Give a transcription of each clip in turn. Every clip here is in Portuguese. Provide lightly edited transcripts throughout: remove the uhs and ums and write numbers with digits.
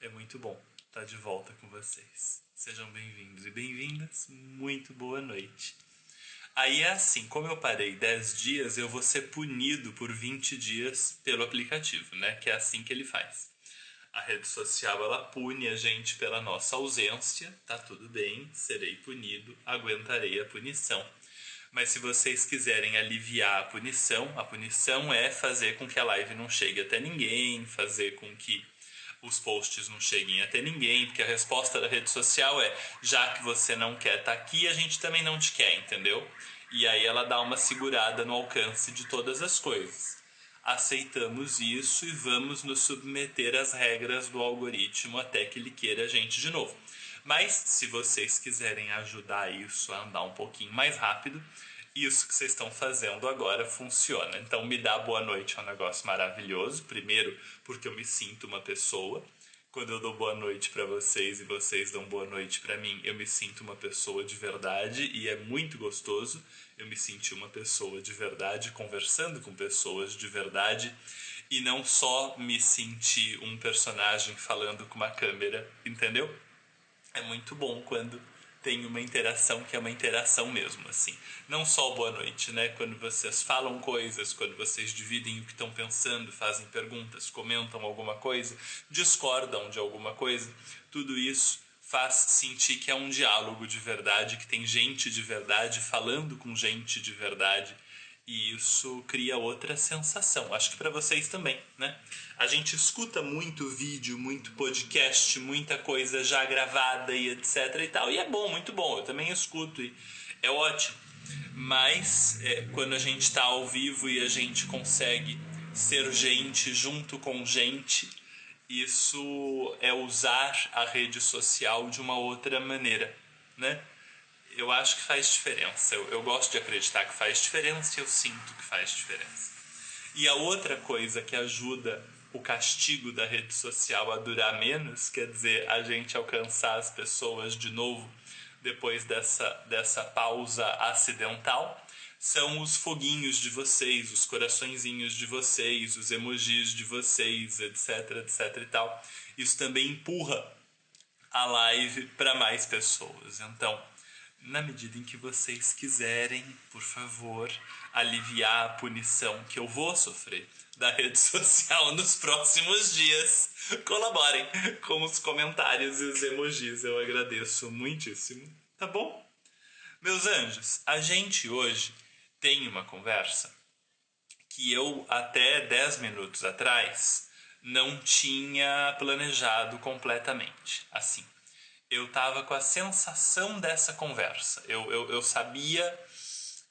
É muito bom estar de volta com vocês. Sejam bem-vindos e bem-vindas. Muito boa noite. Aí é assim, como eu parei 10 dias, eu vou ser punido por 20 dias pelo aplicativo, né? Que é assim que ele faz. A rede social, ela pune a gente pela nossa ausência. Tá tudo bem, serei punido, aguentarei a punição. Mas se vocês quiserem aliviar a punição é fazer com que a live não chegue até ninguém, fazer com que os posts não cheguem até ninguém, porque a resposta da rede social é: já que você não quer estar aqui, a gente também não te quer, entendeu? E aí ela dá uma segurada no alcance de todas as coisas. Aceitamos isso e vamos nos submeter às regras do algoritmo até que ele queira a gente de novo. Mas se vocês quiserem ajudar isso a andar um pouquinho mais rápido, isso que vocês estão fazendo agora funciona. Então, me dá boa noite é um negócio maravilhoso. Primeiro, porque eu me sinto uma pessoa. Quando eu dou boa noite para vocês e vocês dão boa noite para mim, eu me sinto uma pessoa de verdade e é muito gostoso. Eu me senti uma pessoa de verdade conversando com pessoas de verdade e não só me sentir um personagem falando com uma câmera, entendeu? É muito bom quando tem uma interação que é uma interação mesmo, assim. Não só o boa noite, né? Quando vocês falam coisas, quando vocês dividem o que estão pensando, fazem perguntas, comentam alguma coisa, discordam de alguma coisa, tudo isso faz sentir que é um diálogo de verdade, que tem gente de verdade falando com gente de verdade. E isso cria outra sensação. Acho que para vocês também, né? A gente escuta muito vídeo, muito podcast, muita coisa já gravada e etc e tal. E é bom, muito bom. Eu também escuto e é ótimo. Mas quando a gente está ao vivo e a gente consegue ser gente junto com gente, isso é usar a rede social de uma outra maneira, né? Eu acho que faz diferença. Eu gosto de acreditar que faz diferença e eu sinto que faz diferença. E a outra coisa que ajuda o castigo da rede social a durar menos, quer dizer, a gente alcançar as pessoas de novo depois dessa pausa acidental, são os foguinhos de vocês, os coraçõezinhos de vocês, os emojis de vocês, etc, etc e tal. Isso também empurra a live para mais pessoas. Então, na medida em que vocês quiserem, por favor, aliviar a punição que eu vou sofrer da rede social nos próximos dias, colaborem com os comentários e os emojis. Eu agradeço muitíssimo, tá bom? Meus anjos, a gente hoje tem uma conversa que eu até 10 minutos atrás não tinha planejado completamente, assim. Eu tava com a sensação dessa conversa. Eu sabia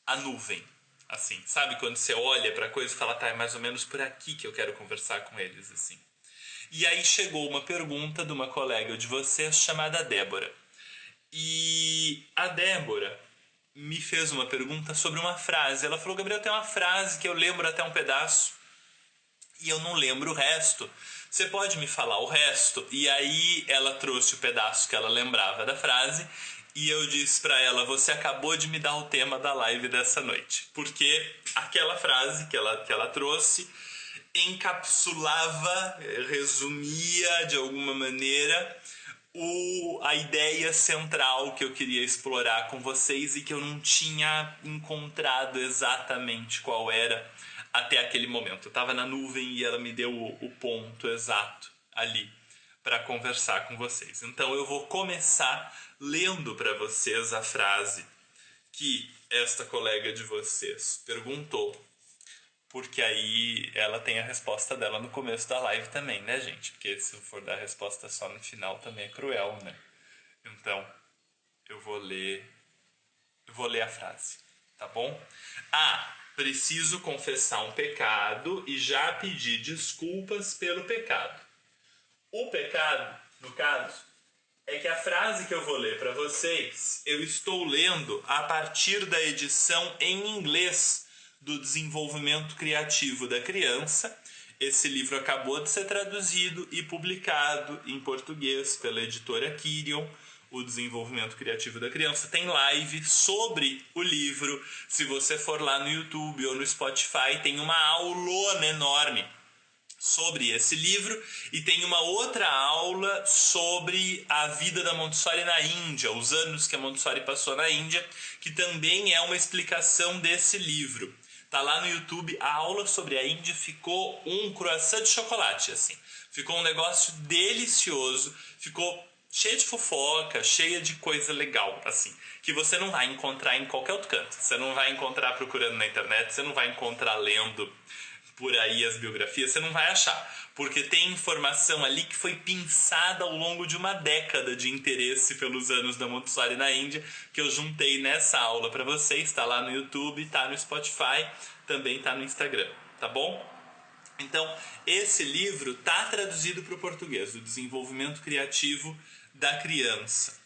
a nuvem. Assim, sabe quando você olha pra coisa e fala, tá, é mais ou menos por aqui que eu quero conversar com eles, assim. E aí chegou uma pergunta de uma colega de vocês chamada Débora. E a Débora me fez uma pergunta sobre uma frase. Ela falou, Gabriel, tem uma frase que eu lembro até um pedaço e eu não lembro o resto. Você pode me falar o resto? E aí ela trouxe o pedaço que ela lembrava da frase e eu disse pra ela, você acabou de me dar o tema da live dessa noite. Porque aquela frase que ela trouxe encapsulava, resumia de alguma maneira a ideia central que eu queria explorar com vocês e que eu não tinha encontrado exatamente qual era até aquele momento. Eu estava na nuvem e ela me deu o ponto exato ali para conversar com vocês. Então eu vou começar lendo para vocês a frase que esta colega de vocês perguntou, porque aí ela tem a resposta dela no começo da live também, né, gente? Porque se eu for dar a resposta só no final também é cruel, né? Então, eu vou ler a frase, tá bom? Preciso confessar um pecado e já pedir desculpas pelo pecado. O pecado, no caso, é que a frase que eu vou ler para vocês, eu estou lendo a partir da edição em inglês do Desenvolvimento Criativo da Criança. Esse livro acabou de ser traduzido e publicado em português pela editora Kirion. O Desenvolvimento Criativo da Criança tem live sobre o livro. Se você for lá no YouTube ou no Spotify, tem uma aulona enorme sobre esse livro, e tem uma outra aula sobre a vida da Montessori na Índia, os anos que a Montessori passou na Índia, que também é uma explicação desse livro. Tá lá no YouTube, a aula sobre a Índia ficou um croissant de chocolate, assim. Ficou um negócio delicioso, ficou cheia de fofoca, cheia de coisa legal, assim, que você não vai encontrar em qualquer outro canto. Você não vai encontrar procurando na internet, você não vai encontrar lendo por aí as biografias, você não vai achar, porque tem informação ali que foi pinçada ao longo de uma década de interesse pelos anos da Montessori na Índia, que eu juntei nessa aula para vocês. Está lá no YouTube, está no Spotify, também está no Instagram, tá bom? Então, esse livro está traduzido para o português, o desenvolvimento criativo da criança.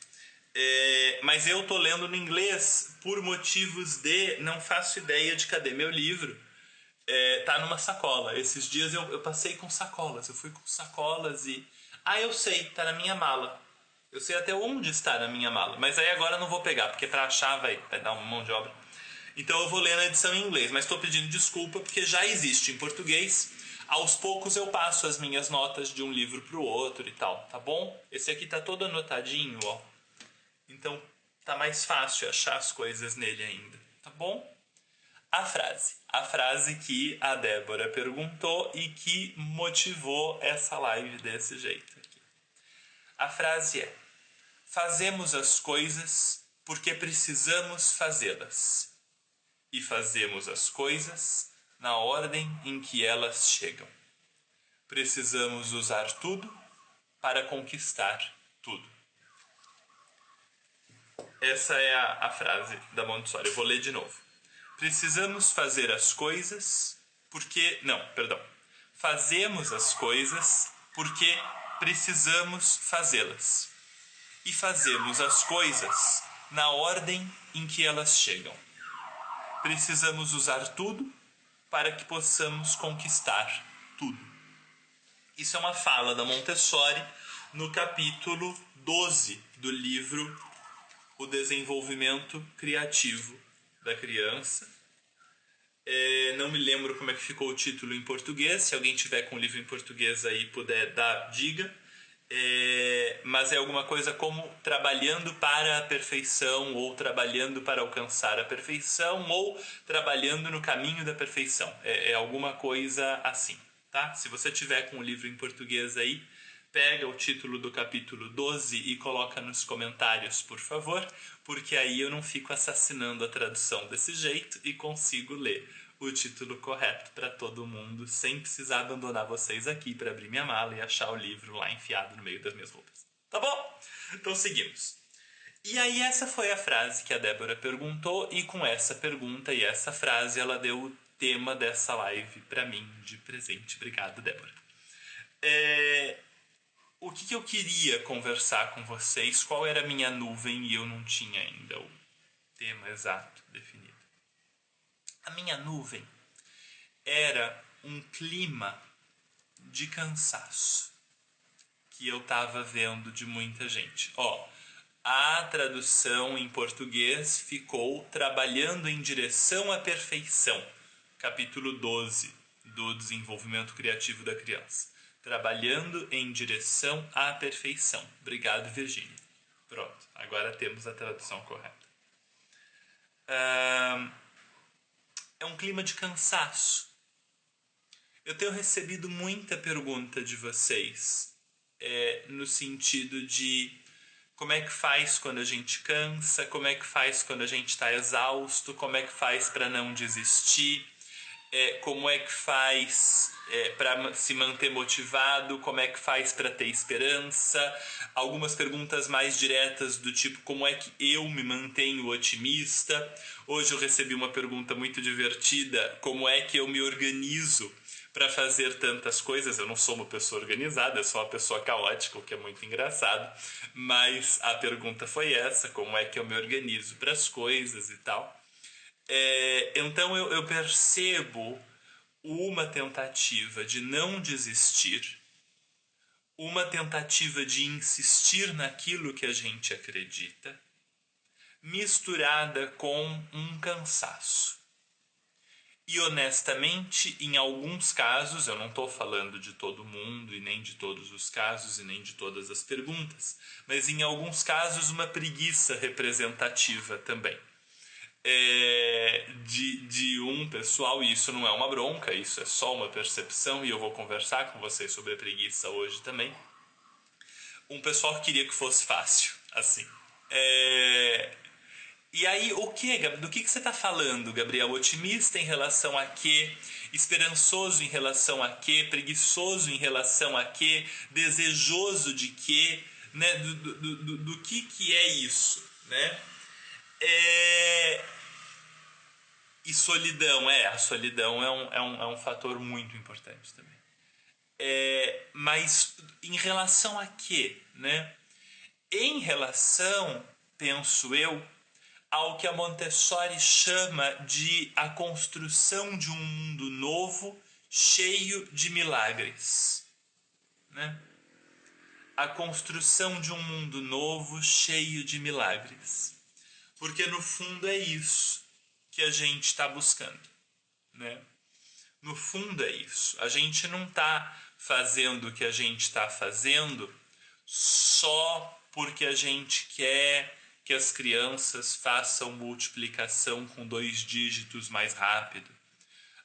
Mas eu estou lendo no inglês por motivos de não faço ideia de cadê meu livro. Tá numa sacola. Esses dias eu passei com sacolas. Eu fui com sacolas e... eu sei, tá na minha mala. Eu sei até onde está na minha mala. Mas aí agora eu não vou pegar, porque pra achar vai dar uma mão de obra. Então eu vou ler na edição em inglês. Mas estou pedindo desculpa, porque já existe em português. Aos poucos eu passo as minhas notas de um livro pro outro e tal, tá bom? Esse aqui tá todo anotadinho, ó. Então tá mais fácil achar as coisas nele ainda, tá bom? A frase que a Débora perguntou e que motivou essa live desse jeito aqui. A frase é: fazemos as coisas porque precisamos fazê-las. E fazemos as coisas na ordem em que elas chegam. Precisamos usar tudo para conquistar tudo. Essa é a frase da Montessori. Eu vou ler de novo. Precisamos fazer as coisas porque... Não, perdão. Fazemos as coisas porque precisamos fazê-las. E fazemos as coisas na ordem em que elas chegam. Precisamos usar tudo para que possamos conquistar tudo. Isso é uma fala da Montessori no capítulo 12 do livro O Desenvolvimento Criativo da Criança. Não me lembro como é que ficou o título em português. Se alguém tiver com o livro em português aí puder dar, diga. Mas é alguma coisa como trabalhando para a perfeição, ou trabalhando para alcançar a perfeição, ou trabalhando no caminho da perfeição. É alguma coisa assim, tá? Se você tiver com o livro em português aí, pega o título do capítulo 12 e coloca nos comentários, por favor, porque aí eu não fico assassinando a tradução desse jeito e consigo ler o título correto para todo mundo, sem precisar abandonar vocês aqui para abrir minha mala e achar o livro lá enfiado no meio das minhas roupas. Tá bom? Então seguimos. E aí essa foi a frase que a Débora perguntou, e com essa pergunta e essa frase ela deu o tema dessa live para mim de presente. Obrigado, Débora. O que eu queria conversar com vocês, qual era a minha nuvem, e eu não tinha ainda o tema exato definido. A minha nuvem era um clima de cansaço que eu estava vendo de muita gente. A tradução em português ficou trabalhando em direção à perfeição, capítulo 12 do Desenvolvimento Criativo da Criança. Trabalhando em direção à perfeição. Obrigado, Virgínia. Pronto, agora temos a tradução correta. É um clima de cansaço. Eu tenho recebido muita pergunta de vocês, no sentido de como é que faz quando a gente cansa, como é que faz quando a gente está exausto, como é que faz para não desistir, como é que faz para se manter motivado, como é que faz para ter esperança. Algumas perguntas mais diretas do tipo, como é que eu me mantenho otimista. Hoje eu recebi uma pergunta muito divertida, como é que eu me organizo para fazer tantas coisas. Eu não sou uma pessoa organizada, eu sou uma pessoa caótica, o que é muito engraçado, mas a pergunta foi essa, como é que eu me organizo para as coisas e tal. Então eu percebo uma tentativa de não desistir, uma tentativa de insistir naquilo que a gente acredita, misturada com um cansaço. E honestamente, em alguns casos, eu não estou falando de todo mundo e nem de todos os casos e nem de todas as perguntas, mas em alguns casos uma preguiça representativa também. De um pessoal, e isso não é uma bronca, isso é só uma percepção, e eu vou conversar com vocês sobre a preguiça hoje também. Um pessoal que queria que fosse fácil, assim. E aí, do que você está falando, Gabriel? Otimista em relação a quê? Esperançoso em relação a quê? Preguiçoso em relação a quê? Desejoso de quê? Né? Do que é isso, né? E solidão, a solidão é um fator muito importante também. Mas em relação a quê, né? Em relação, penso eu, ao que a Montessori chama de a construção de um mundo novo cheio de milagres, né? A construção de um mundo novo cheio de milagres. Porque no fundo é isso que a gente está buscando, né? No fundo é isso. A gente não está fazendo o que a gente está fazendo só porque a gente quer que as crianças façam multiplicação com 2 dígitos mais rápido.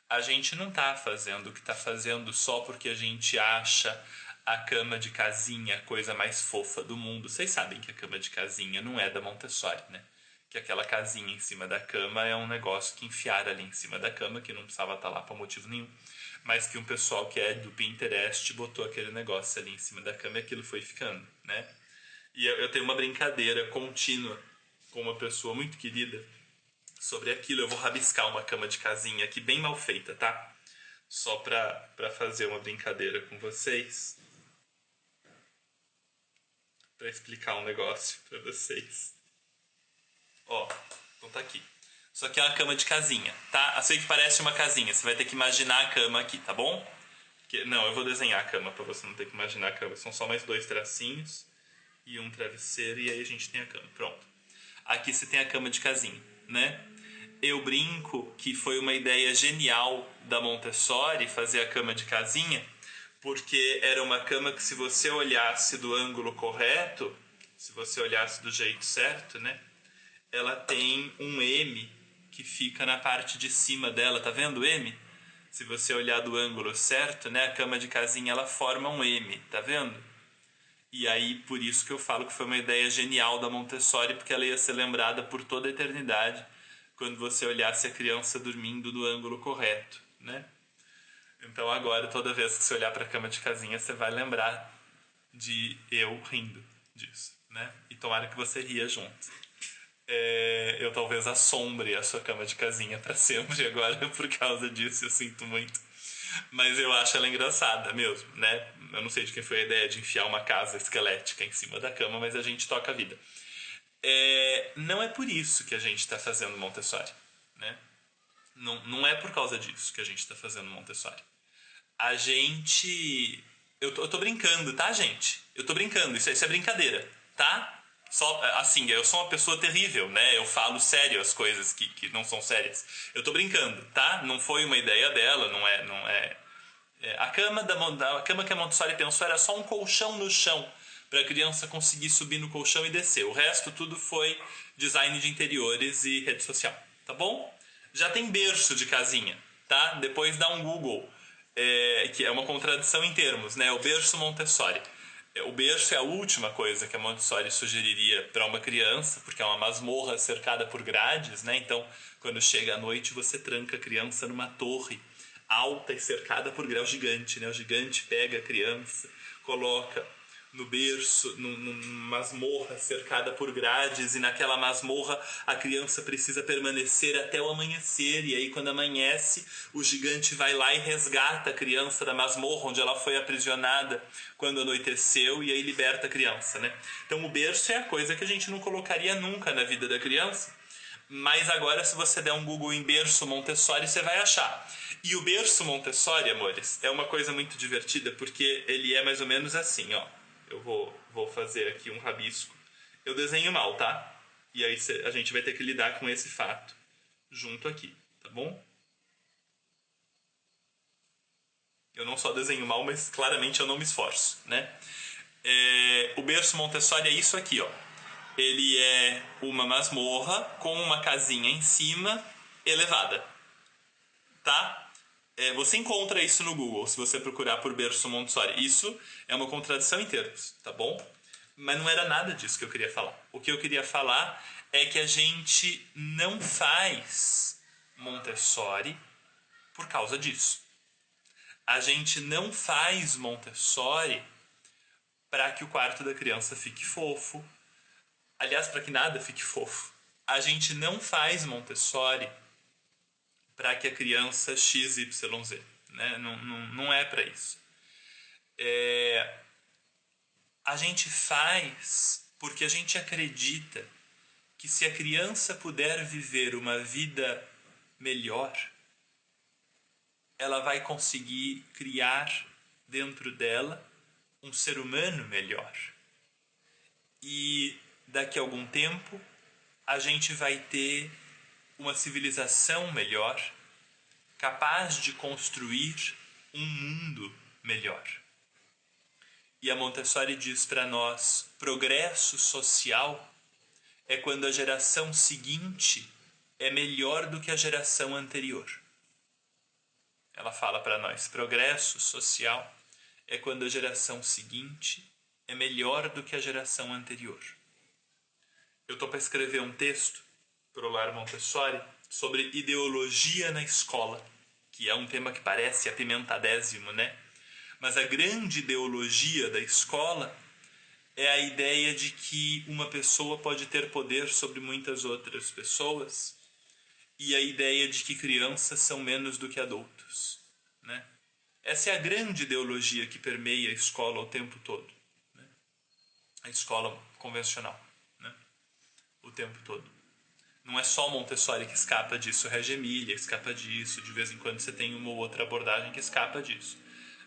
A gente não está fazendo o que está fazendo só porque a gente acha a cama de casinha a coisa mais fofa do mundo. Vocês sabem que a cama de casinha não é da Montessori, né? Que aquela casinha em cima da cama é um negócio que enfiaram ali em cima da cama, que não precisava estar lá por motivo nenhum, mas que um pessoal que é do Pinterest botou aquele negócio ali em cima da cama e aquilo foi ficando, né? E eu tenho uma brincadeira contínua com uma pessoa muito querida sobre aquilo. Eu vou rabiscar uma cama de casinha aqui bem mal feita, tá? Só pra fazer uma brincadeira com vocês. Pra explicar um negócio pra vocês. Ó, então tá aqui. Isso aqui é uma cama de casinha, tá? Eu sei que parece uma casinha, você vai ter que imaginar a cama aqui, tá bom? Não, eu vou desenhar a cama pra você não ter que imaginar a cama. São só mais 2 tracinhos e um travesseiro, e aí a gente tem a cama. Pronto. Aqui você tem a cama de casinha, né? Eu brinco que foi uma ideia genial da Montessori fazer a cama de casinha, porque era uma cama que, se você olhasse do ângulo correto, se você olhasse do jeito certo, né? Ela tem um M que fica na parte de cima dela, tá vendo o M? Se você olhar do ângulo certo, né? A cama de casinha ela forma um M, tá vendo? E aí, por isso que eu falo que foi uma ideia genial da Montessori, porque ela ia ser lembrada por toda a eternidade quando você olhasse a criança dormindo no ângulo correto, né? Então agora, toda vez que você olhar para a cama de casinha, você vai lembrar de eu rindo disso, né? E tomara que você ria junto. Eu talvez assombre a sua cama de casinha para sempre agora por causa disso, eu sinto muito. Mas eu acho ela engraçada mesmo, né? Eu não sei de quem foi a ideia de enfiar uma casa esquelética em cima da cama, mas a gente toca a vida. Não é por isso que a gente está fazendo Montessori, né? Não é por causa disso que a gente está fazendo Montessori. A gente... Eu tô brincando, tá, gente? Eu tô brincando, isso é brincadeira, tá? Só, assim, eu sou uma pessoa terrível, né? Eu falo sério as coisas que não são sérias. Eu tô brincando, tá? Não foi uma ideia dela, não é. A cama que a Montessori pensou era só um colchão no chão, para a criança conseguir subir no colchão e descer. O resto tudo foi design de interiores e rede social, tá bom? Já tem berço de casinha, tá? Depois dá um Google, que é uma contradição em termos, né? O berço Montessori. O berço é a última coisa que a Montessori sugeriria para uma criança, porque é uma masmorra cercada por grades, né? Então, quando chega à noite, você tranca a criança numa torre alta e cercada por grau gigante, né? O gigante pega a criança, coloca no berço, numa masmorra cercada por grades, e naquela masmorra a criança precisa permanecer até o amanhecer, e aí quando amanhece o gigante vai lá e resgata a criança da masmorra onde ela foi aprisionada quando anoiteceu, e aí liberta a criança, né? Então o berço é a coisa que a gente não colocaria nunca na vida da criança, mas agora, se você der um Google em berço Montessori, você vai achar. E o berço Montessori, amores, é uma coisa muito divertida, porque ele é mais ou menos assim, ó. Eu vou fazer aqui um rabisco. Eu desenho mal, tá? E aí a gente vai ter que lidar com esse fato junto aqui, tá bom? Eu não só desenho mal, mas claramente eu não me esforço, né? O berço Montessori é isso aqui, ó. Ele é uma masmorra com uma casinha em cima elevada, tá? Você encontra isso no Google, se você procurar por berço Montessori. Isso é uma contradição em termos, tá bom? Mas não era nada disso que eu queria falar. O que eu queria falar é que a gente não faz Montessori por causa disso. A gente não faz Montessori para que o quarto da criança fique fofo. Aliás, para que nada fique fofo. A gente não faz Montessori para que a criança XYZ. Né? Não é para isso. A gente faz porque a gente acredita que se a criança puder viver uma vida melhor, ela vai conseguir criar dentro dela um ser humano melhor. E daqui a algum tempo a gente vai ter uma civilização melhor, capaz de construir um mundo melhor. E a Montessori diz para nós: progresso social é quando a geração seguinte é melhor do que a geração anterior. Ela fala para nós: progresso social é quando a geração seguinte é melhor do que a geração anterior. Eu estou para escrever um texto para o Lar Montessori sobre ideologia na escola, que é um tema que parece apimentadésimo, né? Mas a grande ideologia da escola é a ideia de que uma pessoa pode ter poder sobre muitas outras pessoas e a ideia de que crianças são menos do que adultos, né? Essa é a grande ideologia que permeia a escola o tempo todo, né? A escola convencional, né? O tempo todo. Não é só Montessori que escapa disso, Reggio Emilia escapa disso, de vez em quando você tem uma ou outra abordagem que escapa disso.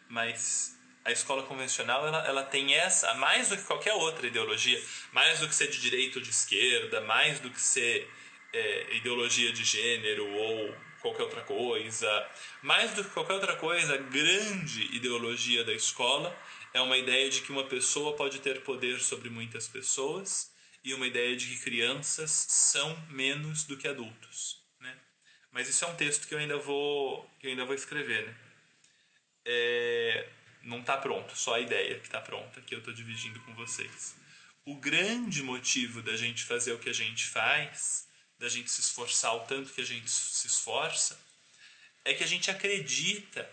Mas a escola convencional ela tem essa, mais do que qualquer outra ideologia, mais do que ser de direita ou de esquerda, mais do que ser ideologia de gênero ou qualquer outra coisa, mais do que qualquer outra coisa, a grande ideologia da escola é uma ideia de que uma pessoa pode ter poder sobre muitas pessoas e uma ideia de que crianças são menos do que adultos, né? Mas isso é um texto que eu ainda vou escrever, né? Não está pronto, só a ideia que está pronta, que eu estou dividindo com vocês. O grande motivo da gente fazer o que a gente faz, da gente se esforçar o tanto que a gente se esforça, é que a gente acredita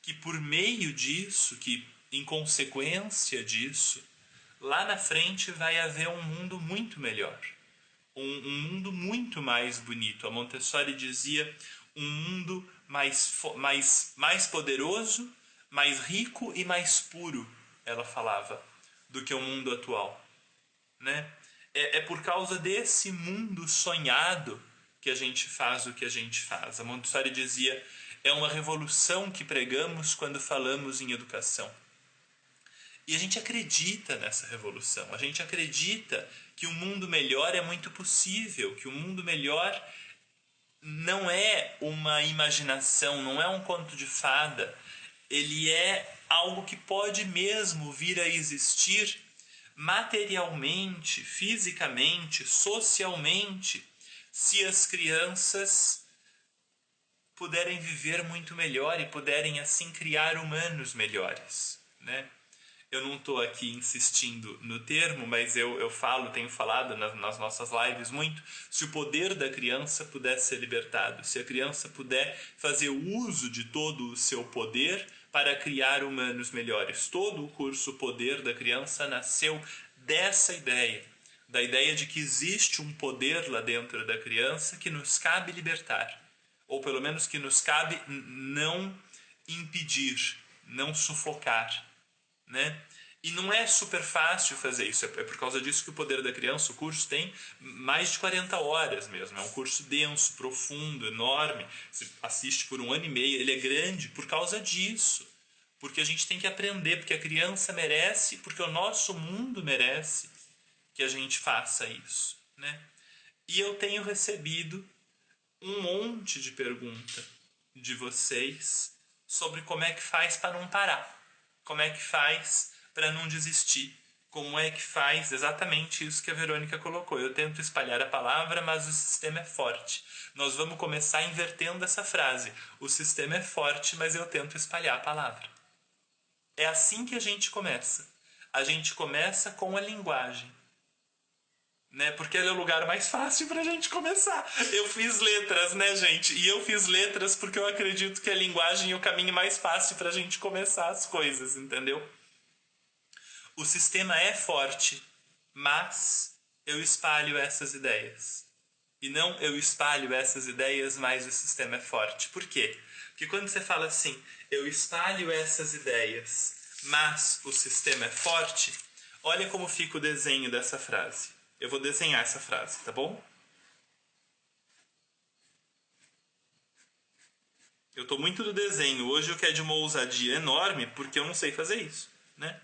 que por meio disso, que em consequência disso, lá na frente vai haver um mundo muito melhor. Um mundo muito mais bonito. A Montessori dizia um mundo mais poderoso, mais rico e mais puro, ela falava, do que o mundo atual, né? É por causa desse mundo sonhado que a gente faz o que a gente faz. A Montessori dizia: é uma revolução que pregamos quando falamos em educação. E a gente acredita nessa revolução, a gente acredita que um mundo melhor é muito possível, que um mundo melhor não é uma imaginação, não é um conto de fada, ele é algo que pode mesmo vir a existir materialmente, fisicamente, socialmente, se as crianças puderem viver muito melhor e puderem assim criar humanos melhores, né? Eu não estou aqui insistindo no termo, mas eu tenho falado nas nossas lives muito, se o poder da criança puder ser libertado, se a criança puder fazer uso de todo o seu poder para criar humanos melhores. Todo o curso Poder da Criança nasceu dessa ideia, da ideia de que existe um poder lá dentro da criança que nos cabe libertar, ou pelo menos que nos cabe não impedir, não sufocar, né? E não é super fácil fazer isso, é por causa disso que o Poder da Criança, o curso tem mais de 40 horas mesmo, é um curso denso, profundo, enorme, você assiste por 1 ano e meio, ele é grande por causa disso, porque a gente tem que aprender, porque a criança merece, porque o nosso mundo merece que a gente faça isso, né? E eu tenho recebido um monte de pergunta de vocês sobre como é que faz para não parar, como é que faz para não desistir, como é que faz exatamente isso que a Verônica colocou. Eu tento espalhar a palavra, mas o sistema é forte. Nós vamos começar invertendo essa frase. O sistema é forte, mas eu tento espalhar a palavra. É assim que a gente começa. A gente começa com a linguagem. Né? Porque ele é o lugar mais fácil pra gente começar. Eu fiz letras, né, gente? E eu fiz letras porque eu acredito que a linguagem é o caminho mais fácil pra gente começar as coisas, entendeu? O sistema é forte, mas eu espalho essas ideias. E não eu espalho essas ideias, mas o sistema é forte. Por quê? Porque quando você fala assim, eu espalho essas ideias, mas o sistema é forte, olha como fica o desenho dessa frase. Eu vou desenhar essa frase, tá bom? Eu tô muito do desenho. Hoje eu quero de uma ousadia enorme, porque eu não sei fazer isso, né?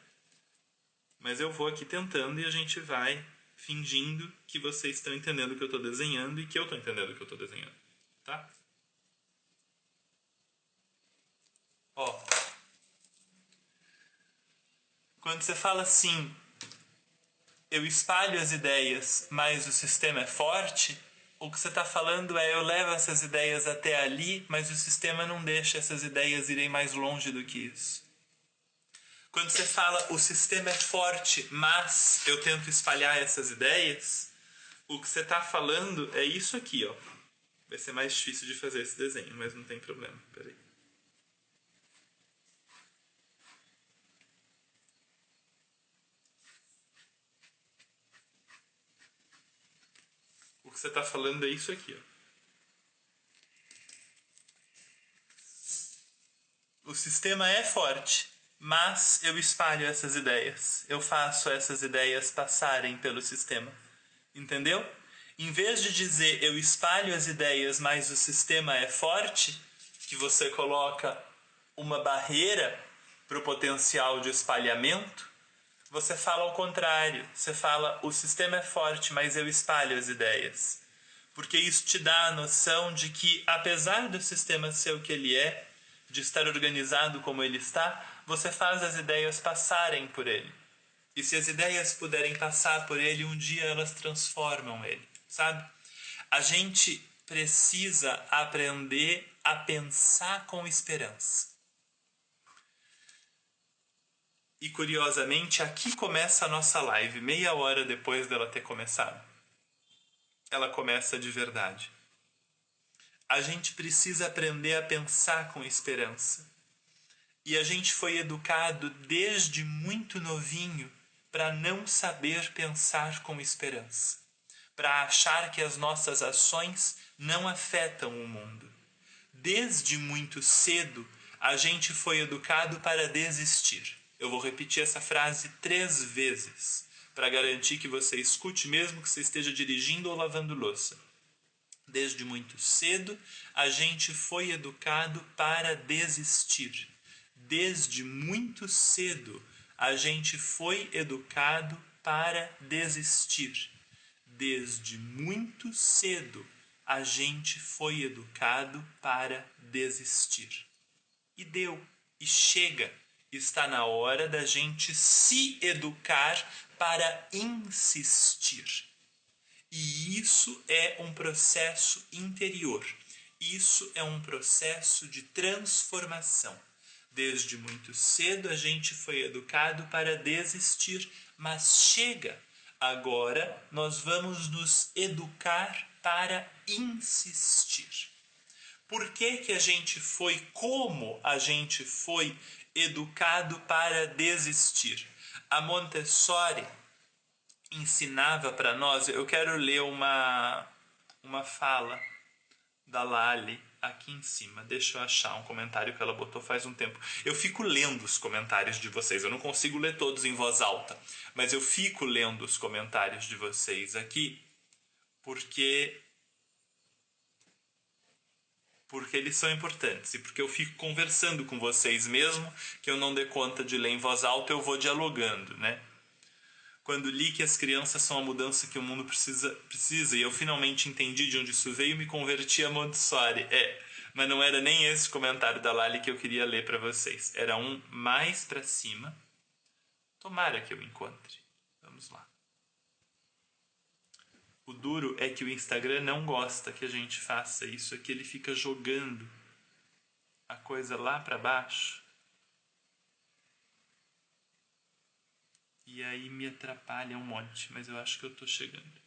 Mas eu vou aqui tentando e a gente vai fingindo que vocês estão entendendo o que eu estou desenhando e que eu estou entendendo o que eu estou desenhando, tá? Ó, quando você fala assim, eu espalho as ideias, mas o sistema é forte, o que você está falando é eu levo essas ideias até ali, mas o sistema não deixa essas ideias irem mais longe do que isso. Quando você fala o sistema é forte, mas eu tento espalhar essas ideias, o que você está falando é isso aqui, ó. Vai ser mais difícil de fazer esse desenho, mas não tem problema. Peraí. O que você está falando é isso aqui, ó. O sistema é forte, mas eu espalho essas ideias. Eu faço essas ideias passarem pelo sistema. Entendeu? Em vez de dizer eu espalho as ideias, mas o sistema é forte, que você coloca uma barreira para o potencial de espalhamento, você fala ao contrário. Você fala o sistema é forte, mas eu espalho as ideias. Porque isso te dá a noção de que, apesar do sistema ser o que ele é, de estar organizado como ele está, você faz as ideias passarem por ele. E se as ideias puderem passar por ele, um dia elas transformam ele, sabe? A gente precisa aprender a pensar com esperança. E curiosamente, aqui começa a nossa live, meia hora depois dela ter começado. Ela começa de verdade. A gente precisa aprender a pensar com esperança. E a gente foi educado desde muito novinho para não saber pensar com esperança, para achar que as nossas ações não afetam o mundo. Desde muito cedo, a gente foi educado para desistir. Eu vou repetir essa frase 3 vezes, para garantir que você escute mesmo que você esteja dirigindo ou lavando louça. Desde muito cedo, a gente foi educado para desistir. Desde muito cedo, a gente foi educado para desistir. Desde muito cedo, a gente foi educado para desistir. E deu, e chega. Está na hora da gente se educar para insistir. E isso é um processo interior. Isso é um processo de transformação. Desde muito cedo a gente foi educado para desistir, mas chega. Agora nós vamos nos educar para insistir. Por que que a gente foi, como a gente foi educado para desistir? A Montessori ensinava para nós, eu quero ler uma fala da Lali aqui em cima. Deixa eu achar um comentário que ela botou faz um tempo. Eu fico lendo os comentários de vocês. Eu não consigo ler todos em voz alta, mas eu fico lendo os comentários de vocês aqui porque eles são importantes e porque eu fico conversando com vocês mesmo que eu não dê conta de ler em voz alta, eu vou dialogando, né? Quando li que as crianças são a mudança que o mundo precisa e eu finalmente entendi de onde isso veio, me converti a Montessori. Mas não era nem esse comentário da Lali que eu queria ler para vocês. Era um mais para cima. Tomara que eu encontre. Vamos lá. O duro é que o Instagram não gosta que a gente faça isso. É que ele fica jogando a coisa lá para baixo. E aí me atrapalha um monte. Mas eu acho que eu tô chegando.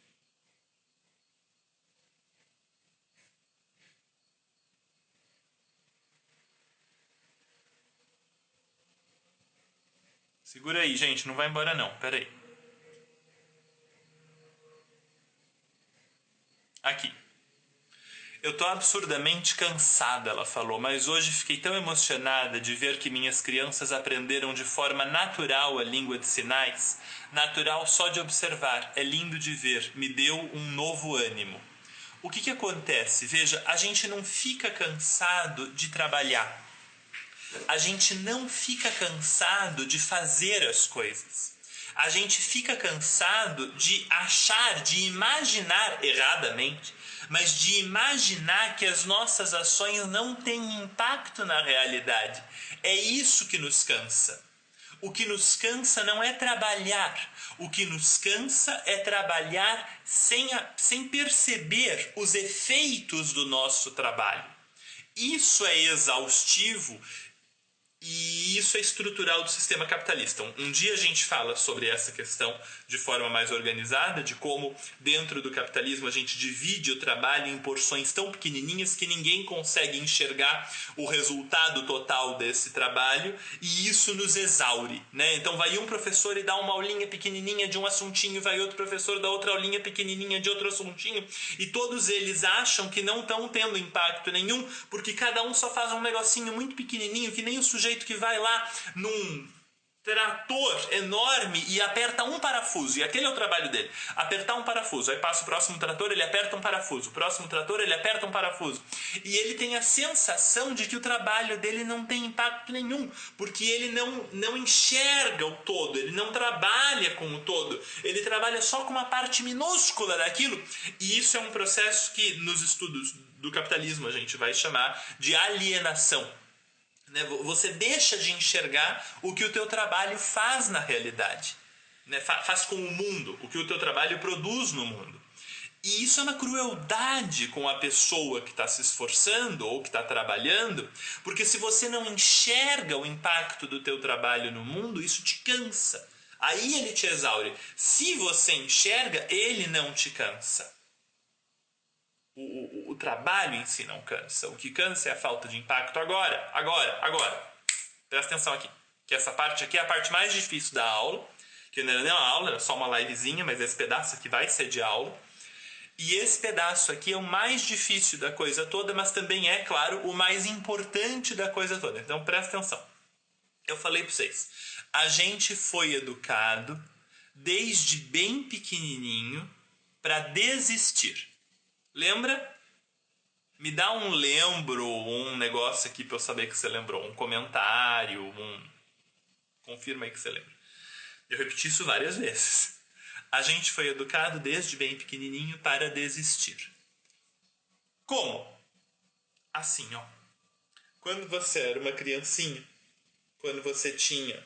Segura aí, gente. Não vai embora não. Pera aí. Aqui. Eu tô absurdamente cansada, ela falou, mas hoje fiquei tão emocionada de ver que minhas crianças aprenderam de forma natural a língua de sinais. Natural só de observar. É lindo de ver. Me deu um novo ânimo. O que acontece? Veja, a gente não fica cansado de trabalhar. A gente não fica cansado de fazer as coisas. A gente fica cansado de achar, de imaginar erradamente, mas de imaginar que as nossas ações não têm impacto na realidade. É isso que nos cansa. O que nos cansa não é trabalhar. O que nos cansa é trabalhar sem perceber os efeitos do nosso trabalho. Isso é exaustivo. E isso é estrutural do sistema capitalista. Um dia a gente fala sobre essa questão de forma mais organizada, de como dentro do capitalismo a gente divide o trabalho em porções tão pequenininhas que ninguém consegue enxergar o resultado total desse trabalho e isso nos exaure, né? Então vai um professor e dá uma aulinha pequenininha de um assuntinho, vai outro professor dá outra aulinha pequenininha de outro assuntinho e todos eles acham que não estão tendo impacto nenhum porque cada um só faz um negocinho muito pequenininho que nem o sujeito que vai lá num trator enorme e aperta um parafuso, e aquele é o trabalho dele, apertar um parafuso, aí passa o próximo trator, ele aperta um parafuso, o próximo trator, ele aperta um parafuso, e ele tem a sensação de que o trabalho dele não tem impacto nenhum, porque ele não enxerga o todo, ele não trabalha com o todo, ele trabalha só com uma parte minúscula daquilo, e isso é um processo que nos estudos do capitalismo a gente vai chamar de alienação. Você deixa de enxergar o que o teu trabalho faz na realidade, né? Faz com o mundo, o que o teu trabalho produz no mundo. E isso é uma crueldade com a pessoa que está se esforçando ou que está trabalhando, porque se você não enxerga o impacto do teu trabalho no mundo, isso te cansa. Aí ele te exaure. Se você enxerga, ele não te cansa. O trabalho em si não cansa. O que cansa é a falta de impacto agora. Presta atenção aqui. Que essa parte aqui é a parte mais difícil da aula. Que não era nem uma aula, era só uma livezinha, mas esse pedaço aqui vai ser de aula. E esse pedaço aqui é o mais difícil da coisa toda, mas também é, claro, o mais importante da coisa toda. Então presta atenção. Eu falei para vocês. A gente foi educado desde bem pequenininho para desistir. Lembra? Me dá um lembro, um negócio aqui pra eu saber que você lembrou. Um comentário, confirma aí que você lembra. Eu repeti isso várias vezes. A gente foi educado desde bem pequenininho para desistir. Como? Assim, ó. Quando você era uma criancinha, quando você tinha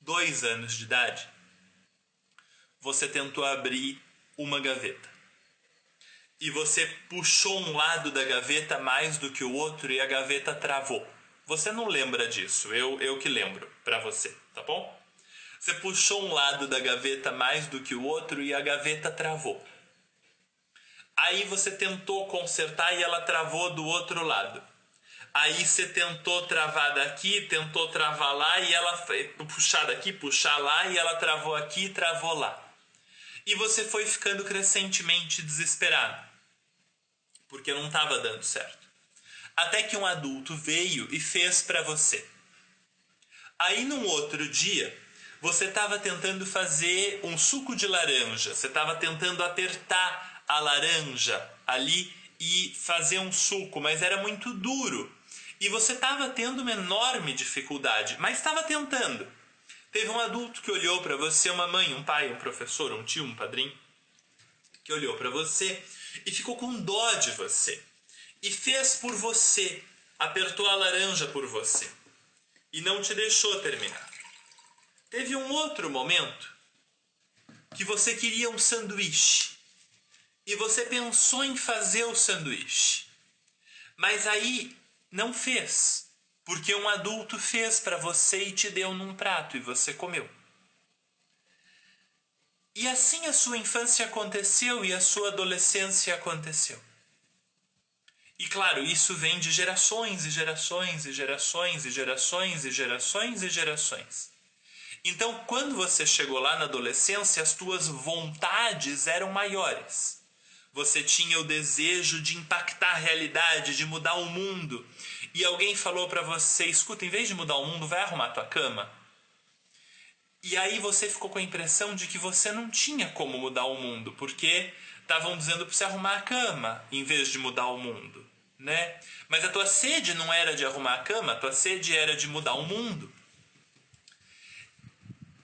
2 anos de idade, você tentou abrir uma gaveta. E você puxou um lado da gaveta mais do que o outro e a gaveta travou. Você não lembra disso, eu que lembro pra você, tá bom? Você puxou um lado da gaveta mais do que o outro e a gaveta travou. Aí você tentou consertar e ela travou do outro lado. Aí você tentou travar daqui, tentou travar lá e ela puxar daqui, puxar lá e ela travou aqui e travou lá. E você foi ficando crescentemente desesperado, porque não estava dando certo. Até que um adulto veio e fez para você. Aí num outro dia, você estava tentando fazer um suco de laranja, você estava tentando apertar a laranja ali e fazer um suco, mas era muito duro. E você estava tendo uma enorme dificuldade, mas estava tentando. Teve um adulto que olhou para você, uma mãe, um pai, um professor, um tio, um padrinho, que olhou para você e ficou com dó de você. e fez por você, apertou a laranja por você e não te deixou terminar. Teve um outro momento que você queria um sanduíche e você pensou em fazer o sanduíche, mas aí não fez, porque um adulto fez para você e te deu num prato e você comeu. E assim a sua infância aconteceu e a sua adolescência aconteceu. E claro, isso vem de gerações e gerações e gerações e gerações e gerações e gerações. Então, quando você chegou lá na adolescência, as tuas vontades eram maiores. Você tinha o desejo de impactar a realidade, de mudar o mundo. E alguém falou para você, escuta, em vez de mudar o mundo, vai arrumar tua cama. E aí você ficou com a impressão de que você não tinha como mudar o mundo, porque estavam dizendo para você arrumar a cama, em vez de mudar o mundo, né? Mas a tua sede não era de arrumar a cama, a tua sede era de mudar o mundo.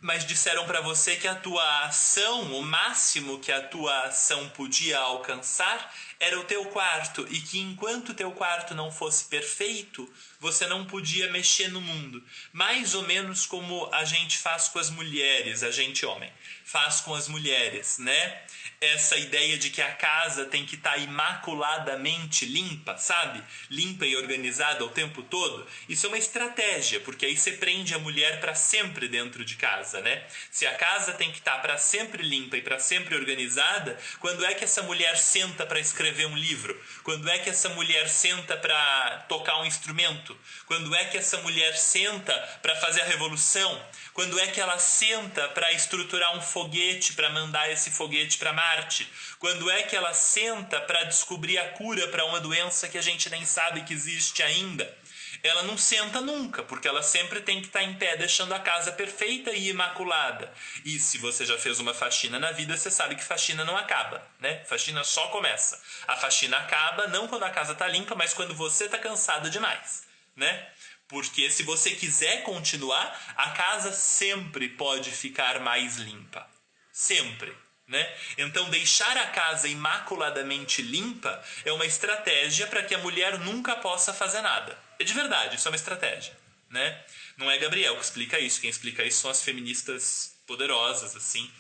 Mas disseram para você que a tua ação, o máximo que a tua ação podia alcançar era o teu quarto, e que enquanto o teu quarto não fosse perfeito, você não podia mexer no mundo. Mais ou menos como a gente faz com as mulheres, a gente homem, faz com as mulheres, né? Essa ideia de que a casa tem que estar imaculadamente limpa, sabe? Limpa e organizada o tempo todo. Isso é uma estratégia, porque aí você prende a mulher para sempre dentro de casa, né? Se a casa tem que estar para sempre limpa e para sempre organizada, quando é que essa mulher senta para escrever um livro? Quando é que essa mulher senta para tocar um instrumento? Quando é que essa mulher senta para fazer a revolução? Quando é que ela senta para estruturar um foguete, para mandar esse foguete para Marte? Quando é que ela senta para descobrir a cura para uma doença que a gente nem sabe que existe ainda? Ela não senta nunca, porque ela sempre tem que estar em pé, deixando a casa perfeita e imaculada. E se você já fez uma faxina na vida, você sabe que faxina não acaba, né? Faxina só começa. A faxina acaba não quando a casa está limpa, mas quando você está cansado demais, né? Porque se você quiser continuar, a casa sempre pode ficar mais limpa. Sempre. Né? Então deixar a casa imaculadamente limpa é uma estratégia para que a mulher nunca possa fazer nada. É de verdade, isso é uma estratégia, né? Não é Gabriel que explica isso, quem explica isso são as feministas poderosas, assim.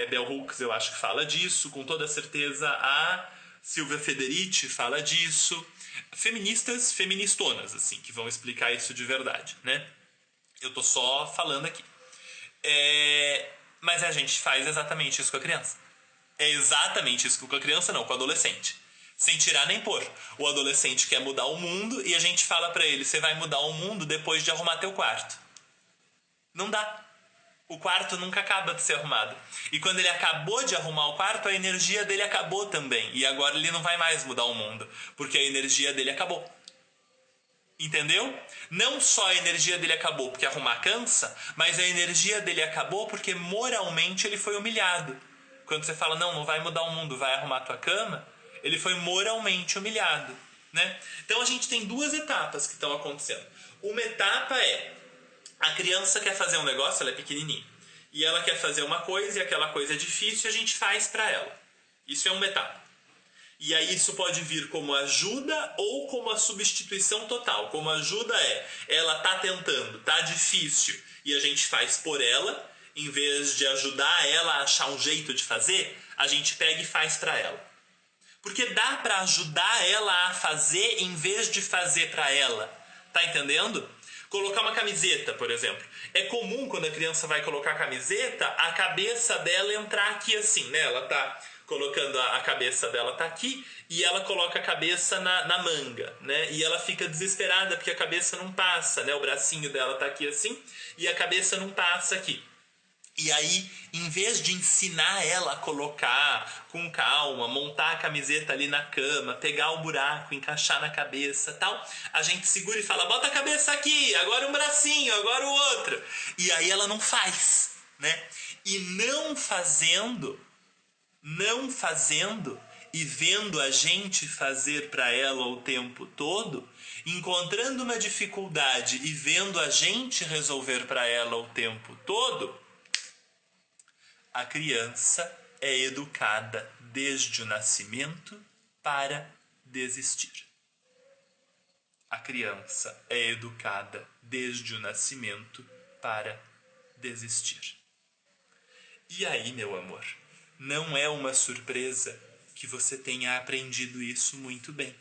Bell Hooks eu acho que fala disso, com toda certeza a Silvia Federici fala disso. Feministas feministonas, assim, que vão explicar isso de verdade, né? Eu tô só falando aqui. Mas a gente faz exatamente isso com a criança. É exatamente isso com a criança, não, com o adolescente. Sem tirar nem pôr. O adolescente quer mudar o mundo e a gente fala pra ele, você vai mudar o mundo depois de arrumar teu quarto. Não dá. O quarto nunca acaba de ser arrumado. E quando ele acabou de arrumar o quarto, a energia dele acabou também. E agora ele não vai mais mudar o mundo, porque a energia dele acabou. Entendeu? Não só a energia dele acabou porque arrumar cansa, mas a energia dele acabou porque moralmente ele foi humilhado. Quando você fala, não vai mudar o mundo, vai arrumar tua cama, ele foi moralmente humilhado, né? Então a gente tem duas etapas que estão acontecendo. Uma etapa é, a criança quer fazer um negócio, ela é pequenininha, e ela quer fazer uma coisa e aquela coisa é difícil e a gente faz pra ela. Isso é uma etapa. E aí isso pode vir como ajuda ou como a substituição total. Como ajuda ela tá tentando, tá difícil, e a gente faz por ela, em vez de ajudar ela a achar um jeito de fazer, a gente pega e faz pra ela. Porque dá pra ajudar ela a fazer em vez de fazer pra ela. Tá entendendo? Colocar uma camiseta, por exemplo. É comum quando a criança vai colocar a camiseta, a cabeça dela entrar aqui assim, né? Ela tá colocando a cabeça dela tá aqui e ela coloca a cabeça na manga, né? E ela fica desesperada porque a cabeça não passa, né? O bracinho dela tá aqui assim e a cabeça não passa aqui. E aí, em vez de ensinar ela a colocar com calma, montar a camiseta ali na cama, pegar o buraco, encaixar na cabeça, tal, a gente segura e fala, bota a cabeça aqui, agora um bracinho, agora o outro. E aí ela não faz, né? E não fazendo e vendo a gente fazer para ela o tempo todo, encontrando uma dificuldade e vendo a gente resolver para ela o tempo todo, a criança é educada desde o nascimento para desistir. A criança é educada desde o nascimento para desistir. E aí, meu amor, não é uma surpresa que você tenha aprendido isso muito bem.